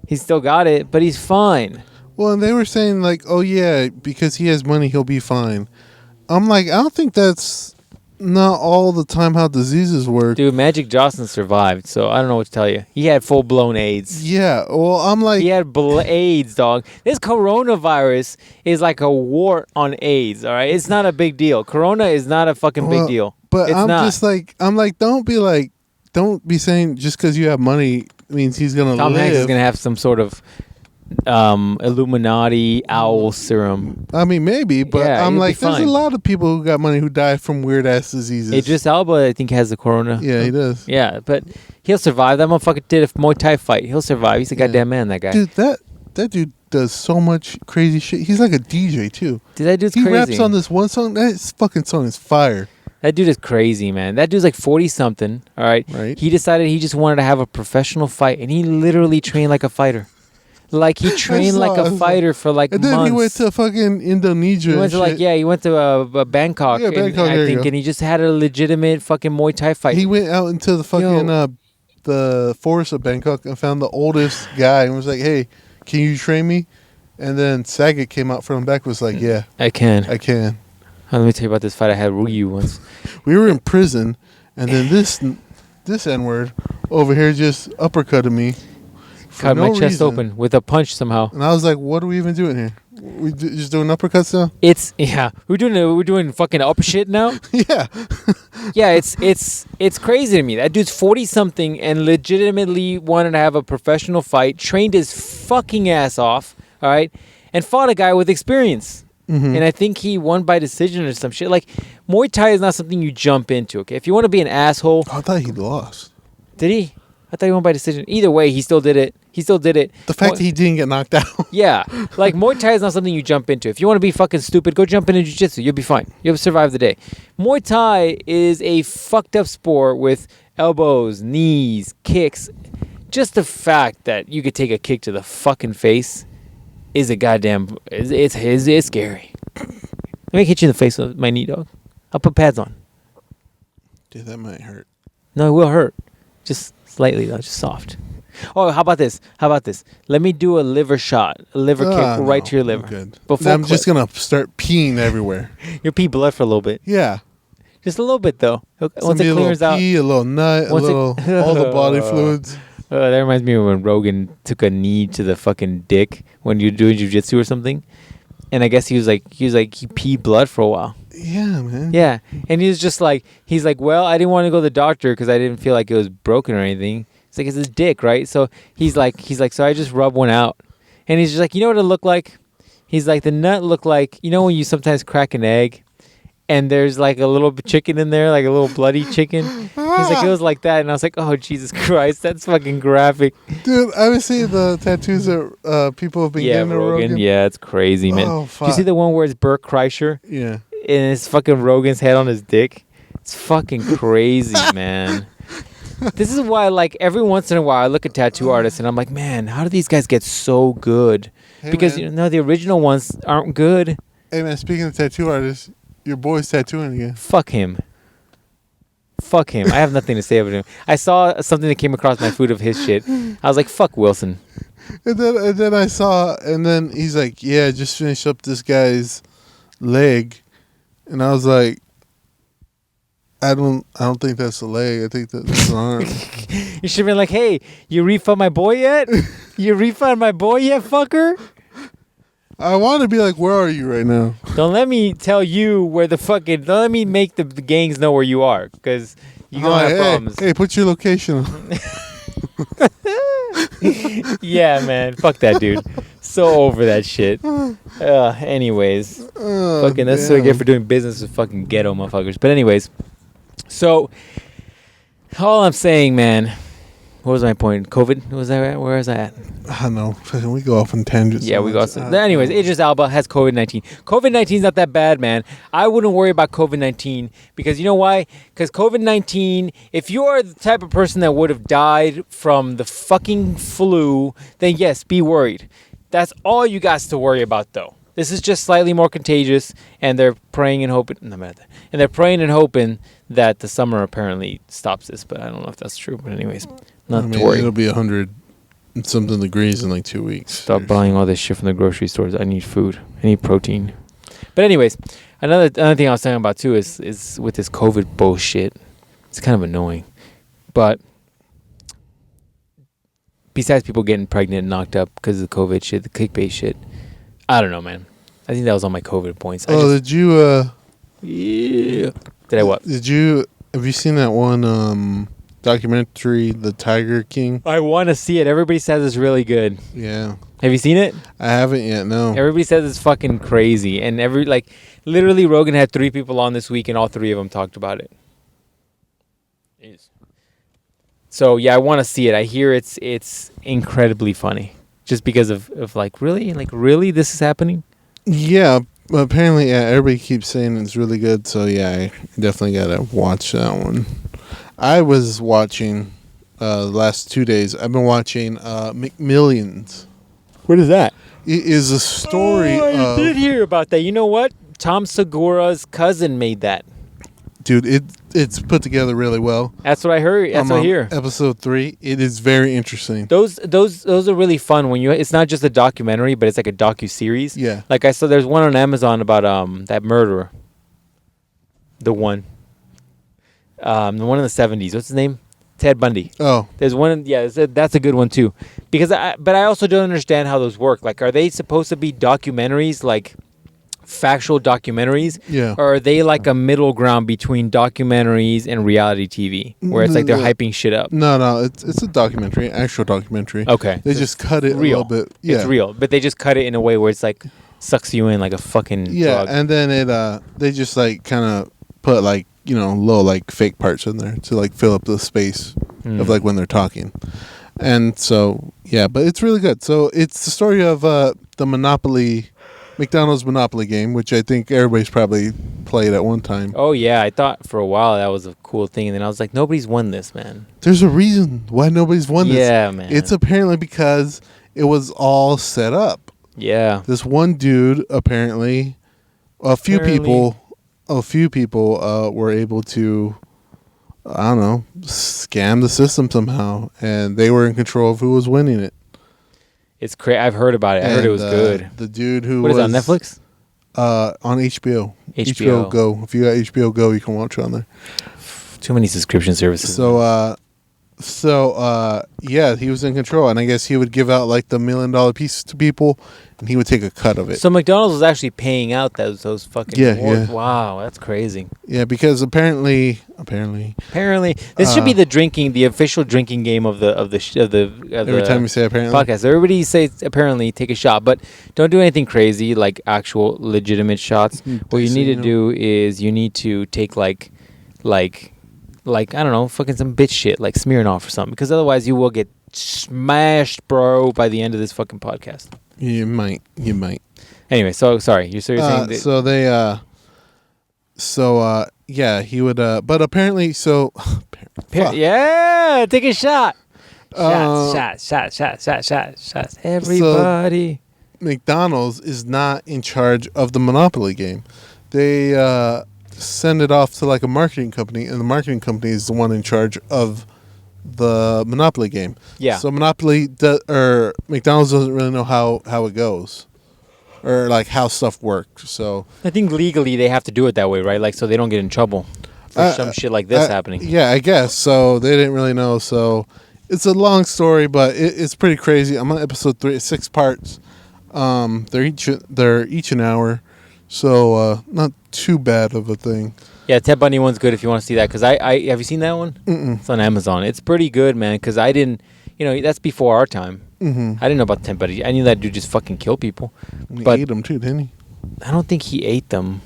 He's still got it, but he's fine. Well, and they were saying like, oh yeah, because he has money, he'll be fine. I'm like, I don't think that's not all the time how diseases work. Dude, Magic Johnson survived, so I don't know what to tell you. He had full-blown AIDS. Yeah, well, I'm like... He had AIDS, dog. This coronavirus is like a wart on AIDS, all right? It's not a big deal. Corona is not a fucking big deal. But it's I'm not. just like, don't be saying just because you have money means he's going to live. Tom Hanks is going to have some sort of Illuminati owl serum. I mean, maybe, but Yeah, I'm like, there's fine. a lot of people who got money who die from weird-ass diseases. Idris Elba, I think, has the corona. Yeah, he does. Yeah, but he'll survive. That motherfucker did a Muay Thai fight. He'll survive. He's a goddamn man, that guy. Dude, that dude does so much crazy shit. He's like a DJ, too. Dude, that dude's he crazy. raps on this one song. That fucking song is fire. That dude is crazy, man. That dude's like 40-something, all right? Right. He decided he just wanted to have a professional fight, and he literally trained like a fighter. Like, he trained like a fighter for like months. And then he went to fucking Indonesia. He went to he went to Bangkok, Yeah, Bangkok, I think, and he just had a legitimate fucking Muay Thai fight. He went out into the fucking the forest of Bangkok and found the oldest guy and was like, "Hey, can you train me?" And then Saget came out from back was like, "Yeah, I can. Oh, Let me tell you about this fight I had with you once. We were in prison, and then this N-word over here just uppercutted me. Cut my chest reason. open with a punch somehow. And I was like, "What are we even doing here? We just doing uppercuts now?" We're doing fucking up shit now. Yeah. Yeah, it's crazy to me. That dude's 40-something and legitimately wanted to have a professional fight, trained his fucking ass off, all right, and fought a guy with experience. Mm-hmm. And I think he won by decision or some shit. Like, Muay Thai is not something you jump into, okay? If you want to be an asshole... I thought he lost. Did he? I thought he won by decision. Either way, he still did it. The fact that he didn't get knocked out. Yeah. Like, Muay Thai is not something you jump into. If you want to be fucking stupid, go jump into jiu-jitsu. You'll be fine. You'll survive the day. Muay Thai is a fucked up sport with elbows, knees, kicks. Just the fact that you could take a kick to the fucking face is a goddamn... It's scary. Let me hit you in the face with my knee, dog. I'll put pads on. Dude, that might hurt. No, it will hurt. Just slightly, though. Just soft. Oh, how about this? Let me do a liver shot. A liver kick right to your liver. Good. Before I'm just going to start peeing everywhere. You'll pee blood for a little bit. Yeah. Just a little bit, though. Once it clears out. A little nut, all the body fluids. That reminds me of when Rogan took a knee to the fucking dick when you're doing jiu-jitsu or something. And I guess he peed blood for a while. Yeah, man. Yeah. And he's like, well, I didn't want to go to the doctor because I didn't feel like it was broken or anything. It's like, it's his dick, right? So he's like, so I just rubbed one out. And he's just like, you know what it looked like? He's like, the nut looked like, you know when you sometimes crack an egg and there's like a little chicken in there, like a little bloody chicken? He's like, it was like that. And I was like, oh, Jesus Christ, that's fucking graphic. Dude, I was seeing the tattoos that people have been getting to Rogan. Yeah, it's crazy, man. Oh, fuck. Do you see the one where it's Burt Kreischer? Yeah. And it's fucking Rogan's head on his dick? It's fucking crazy, man. This is why, like, every once in a while, I look at tattoo artists and I'm like, man, how do these guys get so good? Hey, Because, man. the original ones aren't good. Hey, man, speaking of tattoo artists, your boy's tattooing again. Fuck him. Fuck him. I have nothing to say about him. I saw something that came across my feed of his shit. I was like, fuck Wilson. And then I saw, and then he's like, yeah, just finished up this guy's leg. And I was like, I don't think that's a leg. I think that's an arm. You should have been like, hey, you refund my boy yet? You refund my boy yet, fucker? I want to be like, where are you right now? Don't let me tell you where the fucking... Don't let me make the gangs know where you are, because you're going to have problems. Hey, put your location on. Yeah, man. Fuck that dude. So over that shit. Anyways. Fucking, that's what I get for doing business with fucking ghetto motherfuckers. But anyways. So, all I'm saying, man... What was my point? COVID? Was that right? Where was I at? I don't know. We go off on tangents. Yeah, we go. Anyways, Idris Elba has COVID-19. COVID-19 is not that bad, man. I wouldn't worry about COVID-19 because you know why? Because COVID-19, if you are the type of person that would have died from the fucking flu, then yes, be worried. That's all you got to worry about, though. This is just slightly more contagious, and they're praying and hoping. And they're praying and hoping that the summer apparently stops this, but I don't know if that's true. But anyways, not to worry. It'll be 100 and something degrees in like 2 weeks. Stop buying all this shit from the grocery stores. I need food. I need protein. But anyways, another thing I was talking about too is with this COVID bullshit. It's kind of annoying, but besides people getting pregnant and knocked up because of the COVID shit, the clickbait shit. I don't know, man. I think that was all my COVID points. Did you? Yeah. Did I what? Have you seen that one documentary, The Tiger King? I want to see it. Everybody says it's really good. Yeah. Have you seen it? I haven't yet. No. Everybody says it's fucking crazy, and literally, Rogan had 3 people on this week, and all 3 of them talked about it. So yeah, I want to see it. I hear it's incredibly funny. Just because of really this is happening? Yeah, apparently, yeah, everybody keeps saying it's really good. So yeah, I definitely gotta watch that one. I was watching the last 2 days. I've been watching McMillions. What is that? It is a story. I did hear about that. You know what? Tom Segura's cousin made that. Dude, it's put together really well. That's what I heard. That's what I hear. Episode 3, it is very interesting. Those are really fun when it's not just a documentary, but it's like a docu-series. Yeah. Like I saw, there's one on Amazon about that murderer. The one in the 70s. What's his name? Ted Bundy. Oh. There's one. Yeah, that's a good one too. Because but I also don't understand how those work. Like, are they supposed to be documentaries like factual documentaries? Yeah. Or are they like a middle ground between documentaries and reality TV, where it's like they're hyping shit up? No, it's a documentary, actual documentary. Okay. They just cut it real. a little bit. Yeah. It's real, but they just cut it in a way where it's like sucks you in like a fucking drug. And then they just like kind of put like, little like fake parts in there to like fill up the space of like when they're talking. And so, yeah, but it's really good. So it's the story of the McDonald's Monopoly game, which I think everybody's probably played at one time. Oh, yeah. I thought for a while that was a cool thing. And then I was like, nobody's won this, man. There's a reason why nobody's won this. Yeah, man. It's apparently because it was all set up. Yeah. This one dude, apparently, a few people were able to, I don't know, scam the system somehow. And they were in control of who was winning it. It's crazy. I've heard about it. I heard it was good. The dude who What is it, on Netflix? On HBO. HBO Go. If you got HBO Go, you can watch it on there. Too many subscription services. So, yeah, he was in control, and I guess he would give out like the $1 million pieces to people, and he would take a cut of it. So McDonald's was actually paying out those fucking awards. Yeah. Wow, that's crazy. Yeah, because apparently, this should be the official drinking game of the every time you say apparently podcast. Everybody says apparently, take a shot, but don't do anything crazy like actual legitimate shots. What you need to do is you need to take like I don't know, fucking some bitch shit like Smirnoff or something, because otherwise you will get smashed, bro, by the end of this fucking podcast. You might. Anyway, so sorry, you're saying Yeah, he would. But apparently, so. Fuck. Yeah, take a shot. Uh, Shots. Everybody. McDonald's is not in charge of the Monopoly game. They send it off to like a marketing company, and the marketing company is the one in charge of the Monopoly game. Yeah. So or McDonald's doesn't really know how it goes, or like how stuff works. So I think legally they have to do it that way, right? Like so they don't get in trouble for some shit like this happening. Yeah, I guess. So they didn't really know. So it's a long story, but it's pretty crazy. I'm on episode 3. It's 6 parts. They're each an hour, so not too bad of a thing. Yeah, Ted Bundy one's good if you want to see that. Because I have you seen that one? Mm-mm. It's on Amazon. It's pretty good, man. Because I didn't, that's before our time. Mm-hmm. I didn't know about Ted Bundy. I knew that dude just fucking kill people. He But ate them too, didn't he? I don't think he ate them.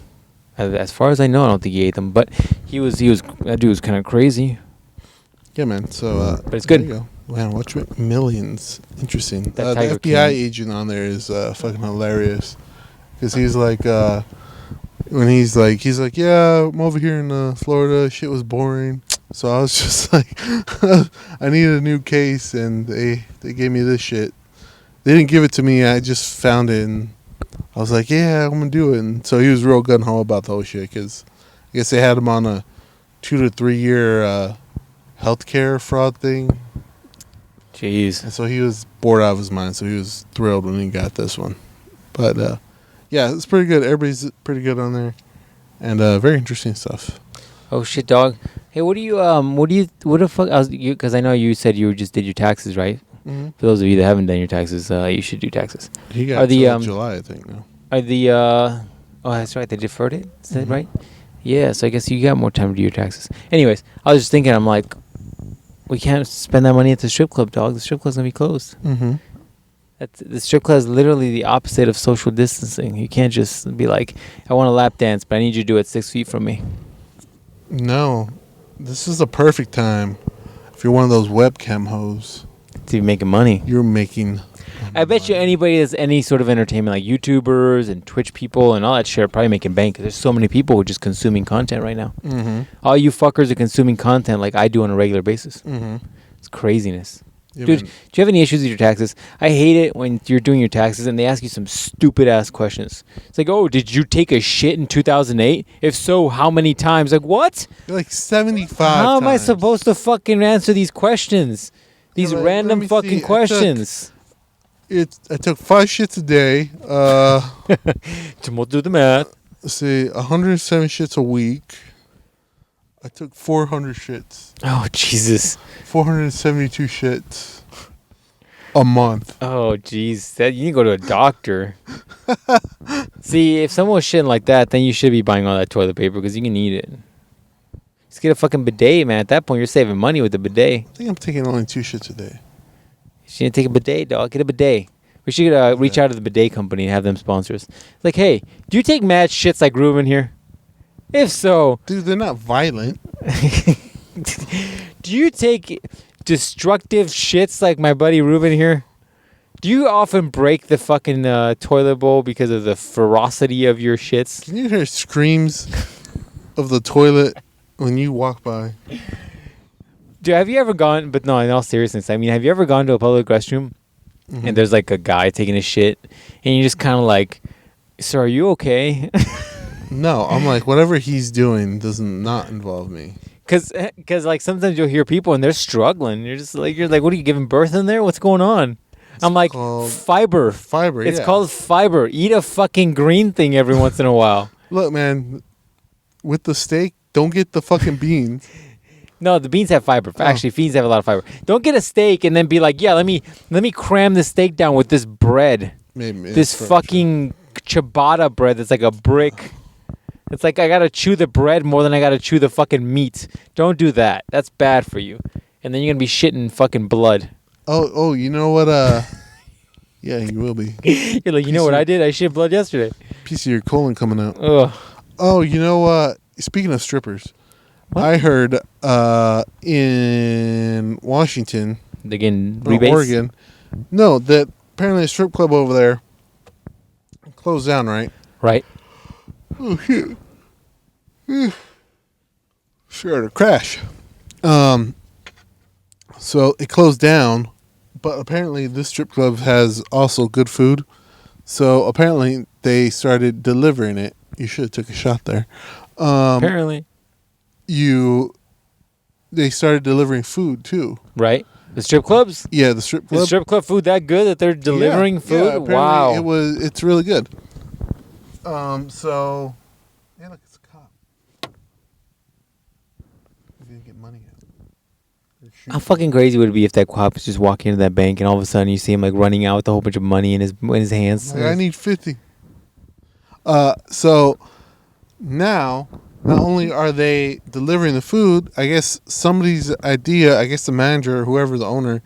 As far as I know, I don't think he ate them. But that dude was kind of crazy. Yeah, man. So, but it's good. There you go. Man, watch Millions. Interesting. The Tiger FBI King. agent on there is fucking hilarious. Because he's like, when he's like, yeah, I'm over here in Florida. Shit was boring. So I was just like, I need a new case, and they gave me this shit. They didn't give it to me. I just found it, and I was like, yeah, I'm gonna do it. And so he was real gun ho about the whole shit, because I guess they had him on a 2 to 3 year healthcare fraud thing. Jeez. And so he was bored out of his mind. So he was thrilled when he got this one. But yeah, it's pretty good. Everybody's pretty good on there, and very interesting stuff. Oh shit, dog. Hey, what the fuck? Because I know you said you just did your taxes, right? Mm-hmm. For those of you that haven't done your taxes, you should do taxes. He got till July, I think. No. Are the oh, that's right. They deferred it. Is that right? Yeah. So I guess you got more time to do your taxes. Anyways, I was just thinking. I'm like, we can't spend that money at the strip club, dog. The strip club's gonna be closed. Mm-hmm. The strip club is literally the opposite of social distancing. You can't just be like, I want a lap dance, but I need you to do it 6 feet from me. No, this is the perfect time. If you're one of those webcam hoes, To be making money. you're making. I bet you anybody that's any sort of entertainment, like YouTubers and Twitch people and all that shit, are probably making bank. 'Cause there's so many people who are just consuming content right now. Mm-hmm. All you fuckers are consuming content like I do on a regular basis. Mm-hmm. It's craziness. Yeah, Dude, man. do you have any issues with your taxes? I hate it when you're doing your taxes and they ask you some stupid ass questions. It's like, oh, did you take a shit in 2008? If so, how many times? Like, what? You're like 75. How am I times. supposed to fucking answer these questions? These You're like, random let me fucking see, questions. I took 5 shits a day. We'll do the math. Let's see, 107 shits a week. I took 400 shits. Oh, Jesus. 472 shits a month. Oh, jeez. You need to go to a doctor. See, if someone was shitting like that, then you should be buying all that toilet paper because you can eat it. Just get a fucking bidet, man. At that point, you're saving money with the bidet. I think I'm taking only 2 shits a day. You should take a bidet, dog. Get a bidet. We should reach out to the bidet company and have them sponsor us. Like, hey, do you take mad shits like Ruben here? If so... Dude, they're not violent. Do you take destructive shits like my buddy Ruben here? Do you often break the fucking toilet bowl because of the ferocity of your shits? Can you hear screams of the toilet when you walk by? Dude, have you ever gone... But no, in all seriousness, I mean, have you ever gone to a public restroom and there's like a guy taking a shit and you're just kind of like, sir, are you okay? No, I'm like, whatever he's doing does not involve me. Cause like sometimes you'll hear people and they're struggling. You're like, what are you giving birth in there? What's going on? I'm like, fiber. Fiber, It's called fiber. Eat a fucking green thing every once in a while. Look, man, with the steak, don't get the fucking beans. No, the beans have fiber. Actually, beans have a lot of fiber. Don't get a steak and then be like, yeah, let me cram the steak down with this bread. Maybe This fucking ciabatta bread that's like a brick. It's like I gotta chew the bread more than I gotta chew the fucking meat. Don't do that. That's bad for you. And then you're gonna be shitting fucking blood. Oh, you know what? Yeah, you will be. You're like, you know what I did? I shit blood yesterday. Piece of your colon coming out. Ugh. Oh, you know what? Speaking of strippers, What? I heard in Washington, Again, or rebates? Oregon, no, that apparently a strip club over there closed down, right? Right. Oh, shit. Sure, to crash. So it closed down, but apparently this strip club has also good food. So apparently they started delivering it. You should have took a shot there. Apparently. They started delivering food too. Right? The strip clubs? Yeah, the strip club. Is strip club food that good that they're delivering food? Yeah, wow. It's really good. So yeah, look, it's a cop. He didn't get money out. How fucking crazy would it be if that cop was just walking into that bank and all of a sudden you see him like running out with a whole bunch of money in his hands? Like, I need 50. So now, not only are they delivering the food, I guess somebody's idea, I guess the manager or whoever the owner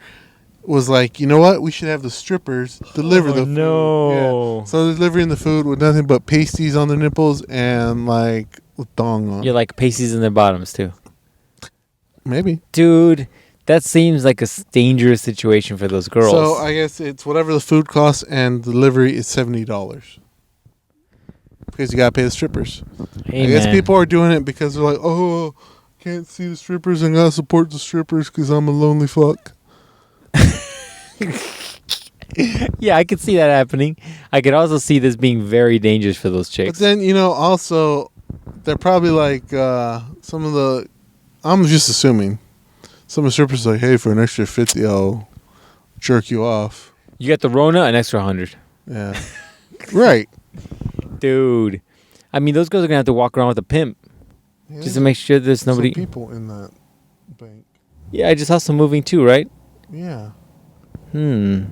was like, you know what? We should have the strippers deliver the food. No. Yeah. So they're delivering the food with nothing but pasties on their nipples and like with dong on. You're like pasties in their bottoms too. Maybe. Dude, that seems like a dangerous situation for those girls. So I guess it's whatever the food costs and delivery is $70. Because you got to pay the strippers. Hey, I guess man. people are doing it because they're like, oh, can't see the strippers and got to support the strippers because I'm a lonely fuck. Yeah, I could see that happening. I could also see this being very dangerous for those chicks. But then, also, they're probably like some of the, I'm just assuming, some of the strippers are like, hey, for an extra 50, I'll jerk you off. You got the Rona, an extra 100. Yeah. Right. Dude. I mean, those girls are going to have to walk around with a pimp. Yeah, just to make sure there's nobody. Some people in that bank. Yeah, I just saw some moving too, right? Yeah. Somebody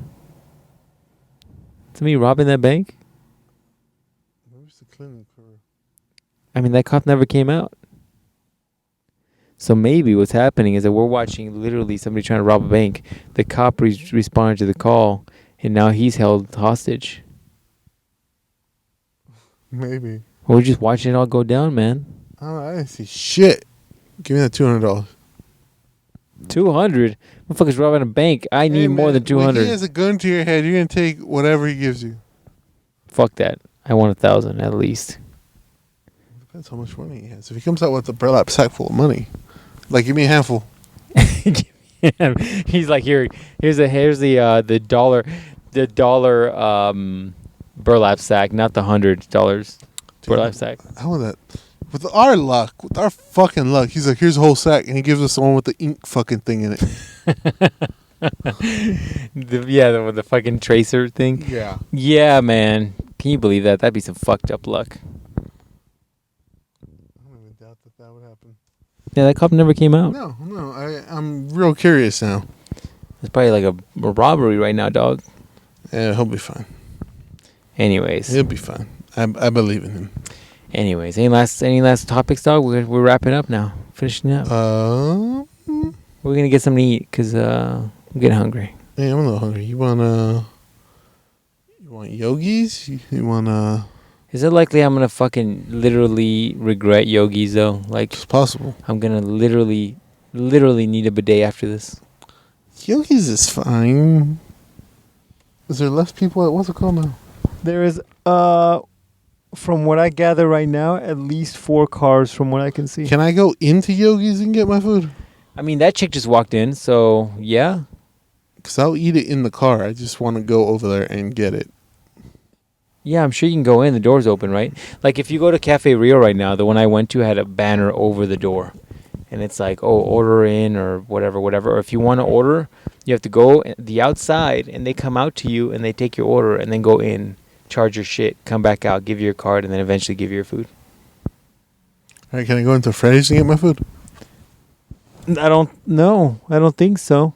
robbing that bank? Where's the clinic for? I mean, that cop never came out. So maybe what's happening is that we're watching literally somebody trying to rob a bank. The cop responded to the call, and now he's held hostage. Maybe. Or we're just watching it all go down, man. I don't know, I didn't see shit. Give me that $200. 200? Motherfucker's robbing a bank. I need more than 200. When he has a gun to your head, you're going to take whatever he gives you. Fuck that. I want 1,000 at least. Depends how much money he has. If he comes out with a burlap sack full of money, like, give me a handful. He's like, here's the dollar burlap sack, not the $100 burlap sack. How would that? With our luck, with our fucking luck, he's like, here's a whole sack, and he gives us the one with the ink fucking thing in it. the fucking tracer thing. Yeah. Yeah, man. Can you believe that? That'd be some fucked up luck. I don't even doubt that would happen. Yeah, that cop never came out. No. I'm real curious now. It's probably like a robbery right now, dog. Yeah, he'll be fine. Anyways. He'll be fine. I believe in him. Anyways, any last topics, dog? We're wrapping up now. Finishing up. We're gonna get something to eat because I'm getting hungry. Yeah, I'm a little hungry. You want yogis? You want Is it likely I'm gonna fucking literally regret yogis though? Like, it's possible. I'm gonna literally need a bidet after this. Yogis is fine. Is there less people what's it called now? There is from what I gather right now, at least 4 cars from what I can see. Can I go into Yogi's and get my food? I mean, that chick just walked in, so yeah. Because I'll eat it in the car. I just want to go over there and get it. Yeah, I'm sure you can go in. The door's open, right? Like, if you go to Cafe Rio right now, the one I went to had a banner over the door. And it's like, oh, order in or whatever. Or if you want to order, you have to go the outside, and they come out to you, and they take your order, and then go in, charge your shit, come back out, give you your card, and then eventually give you your food. All right, can I go into Freddy's and get my food? I don't know. I don't think so.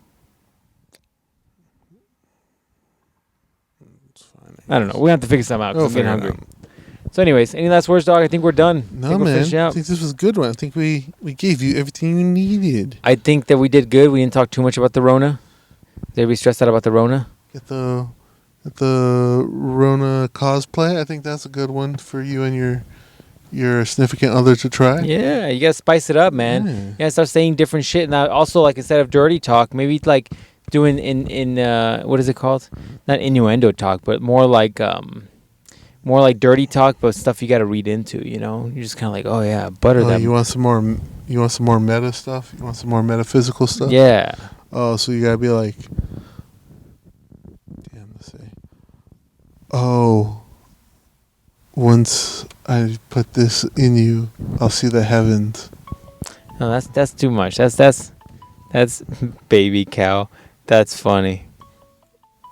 It's fine. I don't know. We have to figure something out because I'm getting figure it hungry. So anyways, any last words, dog? I think we're done. No, man. I think this was a good one. I think we gave you everything you needed. I think that we did good. We didn't talk too much about the Rona. Did everybody stressed out about the Rona? Get the Rona cosplay. I think that's a good one for you and your significant other to try. Yeah, you gotta spice it up, man. Yeah. You gotta start saying different shit. Now, also, like, instead of dirty talk, maybe like doing in what is it called? Not innuendo talk, but more like dirty talk, but stuff you gotta read into. You know, you're just kind of like, oh yeah, butter them. You want some more You want some more meta stuff? You want some more metaphysical stuff? Yeah. Oh, so you gotta be like, damn, let's say, oh, once I put this in you, I'll see the heavens. No, that's too much. That's baby cow. That's funny.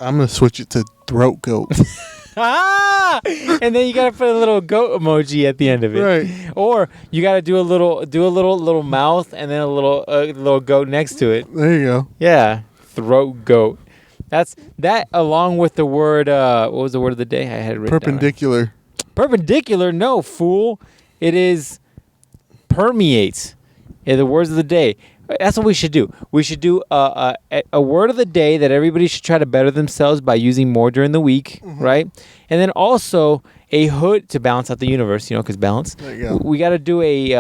I'm gonna switch it to throat goat. And then you gotta put a little goat emoji at the end of it, Right? or you gotta do a little mouth and then a little goat next to it. There you go. Yeah, throat goat. That's that along with the word. What was the word of the day? I had it written Perpendicular. down. Perpendicular? No, fool. It is permeates. Yeah, the words of the day. That's what we should do. We should do a word of the day that everybody should try to better themselves by using more during the week, right? And then also a hood to balance out the universe, because balance. There you go. We got to do a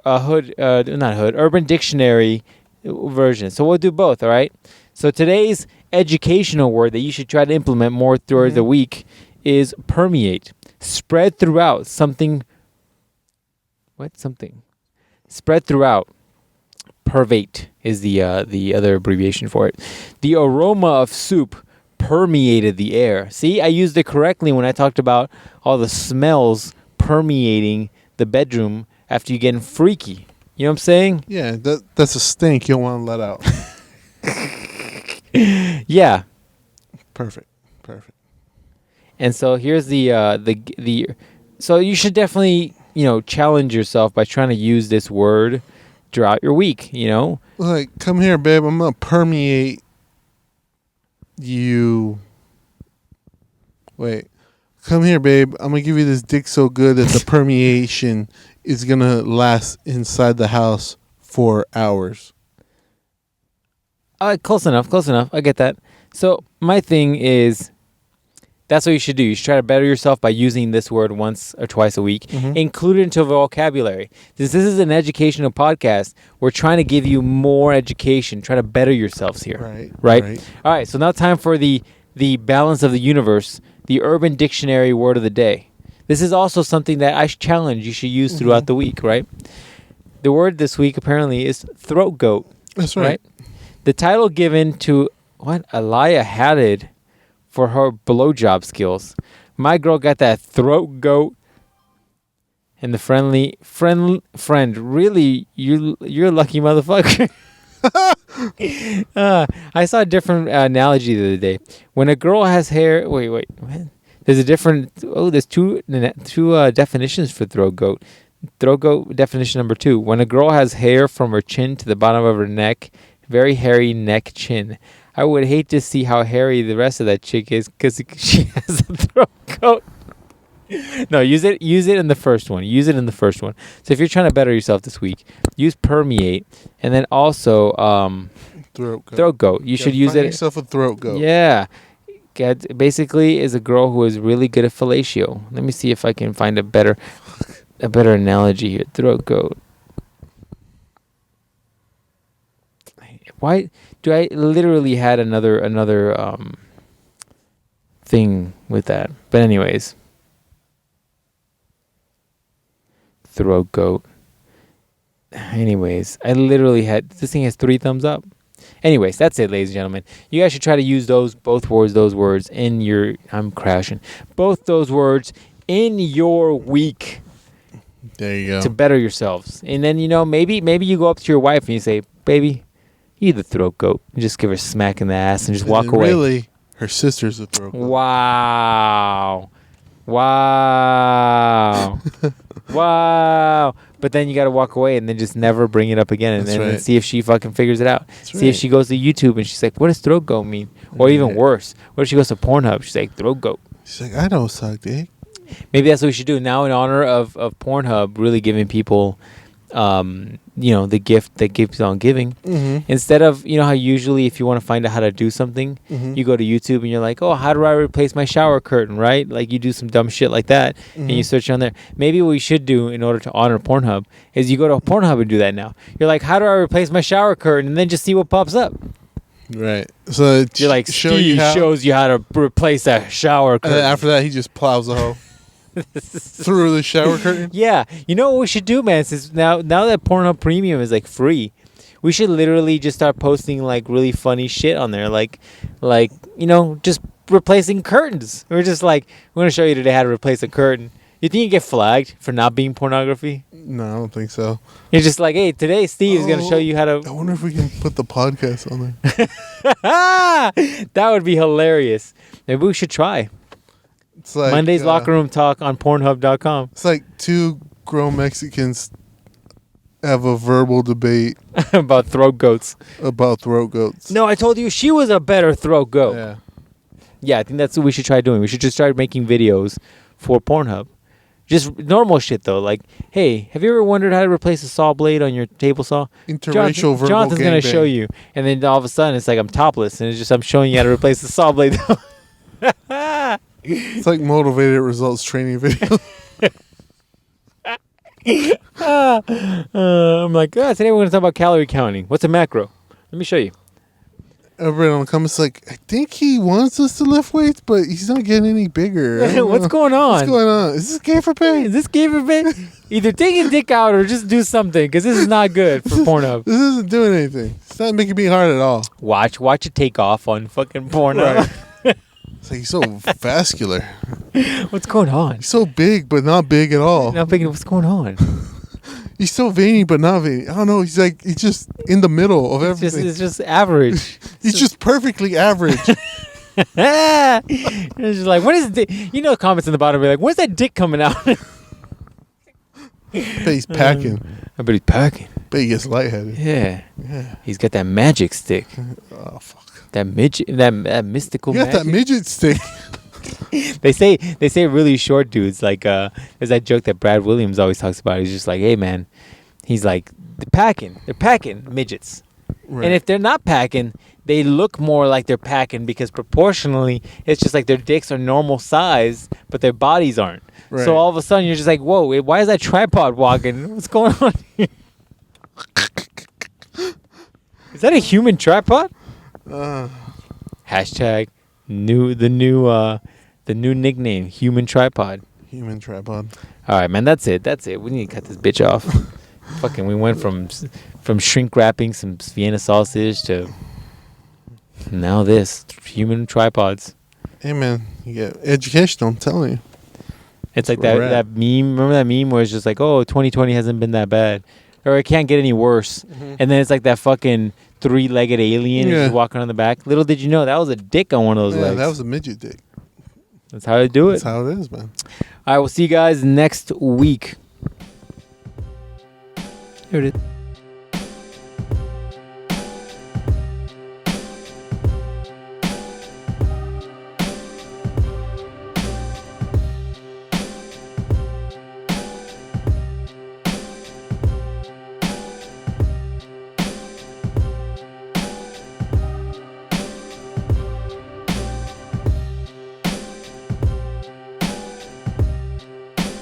Urban Dictionary version. So we'll do both, all right? So today's educational word that you should try to implement more throughout the week is permeate. Spread throughout something. What? Something. Spread throughout. Pervade is the other abbreviation for it. The aroma of soup permeated the air. See, I used it correctly when I talked about all the smells permeating the bedroom after you getting freaky. You know what I'm saying? Yeah, that's a stink you don't want to let out. Yeah. Perfect. And so here's the so you should definitely, challenge yourself by trying to use this word throughout your week, Like, come here, babe. I'm gonna permeate you. Wait. Come here, babe. I'm gonna give you this dick so good that the permeation is gonna last inside the house for hours. Close enough. I get that. So my thing is, that's what you should do. You should try to better yourself by using this word once or twice a week. Include it into the vocabulary. This is an educational podcast. We're trying to give you more education. Try to better yourselves here. Right? All right. So now time for the balance of the universe, the Urban Dictionary word of the day. This is also something that I challenge you should use throughout the week, right? The word this week apparently is throat goat. That's right. The title given to Aliyah Hadid for her blowjob skills. My girl got that throat goat. And the friend, really, you're a lucky motherfucker. I saw a different analogy the other day. When a girl has hair, wait, there's a different. There's two definitions for throat goat. Throat goat definition number 2. When a girl has hair from her chin to the bottom of her neck, very hairy neck chin. I would hate to see how hairy the rest of that chick is because she has a throat goat. No, use it in the first one. So if you're trying to better yourself this week, use permeate, and then also throat goat. You should use it. Find yourself a throat goat. Yeah. Basically is a girl who is really good at fellatio. Let me see if I can find a better analogy here. Throat goat. Why do I literally had another thing with that? But anyways, throat goat. Anyways, I literally had this thing has 3 thumbs up. Anyways, that's it, ladies and gentlemen. You guys should try to use those words in your. I'm crashing. Both those words in your week. There you go. To better yourselves, and then maybe you go up to your wife and you say, "Baby, you the throat goat," and just give her a smack in the ass and just walk away. Really, her sister's a throat goat. Wow. But then you got to walk away and then just never bring it up again, and then see if she fucking figures it out. See if she goes to YouTube and she's like, "What does throat goat mean?" Or even worse, what if she goes to Pornhub? She's like, "Throat goat." She's like, "I don't suck dick." Maybe that's what we should do now in honor of Pornhub really giving people the gift that keeps on giving. Instead of, how usually if you want to find out how to do something, you go to YouTube and you're like, "Oh, how do I replace my shower curtain?" Right? Like you do some dumb shit like that and you search on there. Maybe what we should do in order to honor Pornhub is you go to Pornhub and do that now. You're like, "How do I replace my shower curtain?" And then just see what pops up. Right. So you're like, Steve shows you how to replace a shower curtain. And then after that, he just plows the hoe. through the shower curtain. Yeah, you know what we should do, man? Since now that Pornhub Premium is like free, we should literally just start posting like really funny shit on there, like just replacing curtains. We're just like, we're gonna show you today how to replace a curtain. You think you get flagged for not being pornography? No, I don't think so. You're just like, hey, today Steve is gonna show you how to. I wonder if we can put the podcast on there. That would be hilarious. Maybe we should try. It's like Monday's Locker Room Talk on Pornhub.com. It's like two grown Mexicans have a verbal debate about throat goats. No, I told you she was a better throat goat. Yeah. Yeah, I think that's what we should try doing. We should just start making videos for Pornhub. Just normal shit, though. Like, hey, have you ever wondered how to replace a saw blade on your table saw? Interracial verbal Jonathan's going to show you. And then all of a sudden, it's like I'm topless. And it's just I'm showing you how to replace the saw blade. It's like motivated results training video. I'm like, today we're going to talk about calorie counting. What's a macro? Let me show you. Everybody on the comments like, I think he wants us to lift weights, but he's not getting any bigger. What's going on? What's going on? Is this gay for pay? Is this gay for pay? Either take your dick out or just do something, because this is not good for Pornhub. This isn't doing anything. It's not making me hard at all. Watch it take off on fucking Pornhub. Right. It's like he's so vascular. What's going on? He's so big, but not big at all. Not big. What's going on? He's so veiny, but not veiny. I don't know. He's just in the middle of everything. It's just average. He's just perfectly average. It's just like, when is the comments in the bottom be like, when's that dick coming out? But he's packing. I bet he's packing. But he gets lightheaded. Yeah. Yeah. He's got that magic stick. Oh fuck. That midget. That mystical. You got magic. that midget stick. They say really short dudes, like there's that joke that Brad Williams always talks about. He's just like, hey man, he's like, they're packing midgets. Right. And if they're not packing, they look more like they're packing because proportionally it's just like their dicks are normal size but their bodies aren't. Right. So all of a sudden you're just like, whoa, why is that tripod walking? What's going on here? Is that a human tripod? Hashtag the new nickname, human tripod. Human tripod. All right, man, that's it. We need to cut this bitch off. Fucking, we went from shrink wrapping some Vienna sausage to now this human tripods. Hey man, you get educational. I'm telling you. It's like that meme. Remember that meme where it's just like, oh, 2020 hasn't been that bad, or it can't get any worse. Mm-hmm. And then it's like that fucking 3-legged alien just walking on the back. Little did you know that was a dick on one of those legs. That was a midget dick. That's how they do it. That's how it is, man. All right, we'll see you guys next week. Here it is.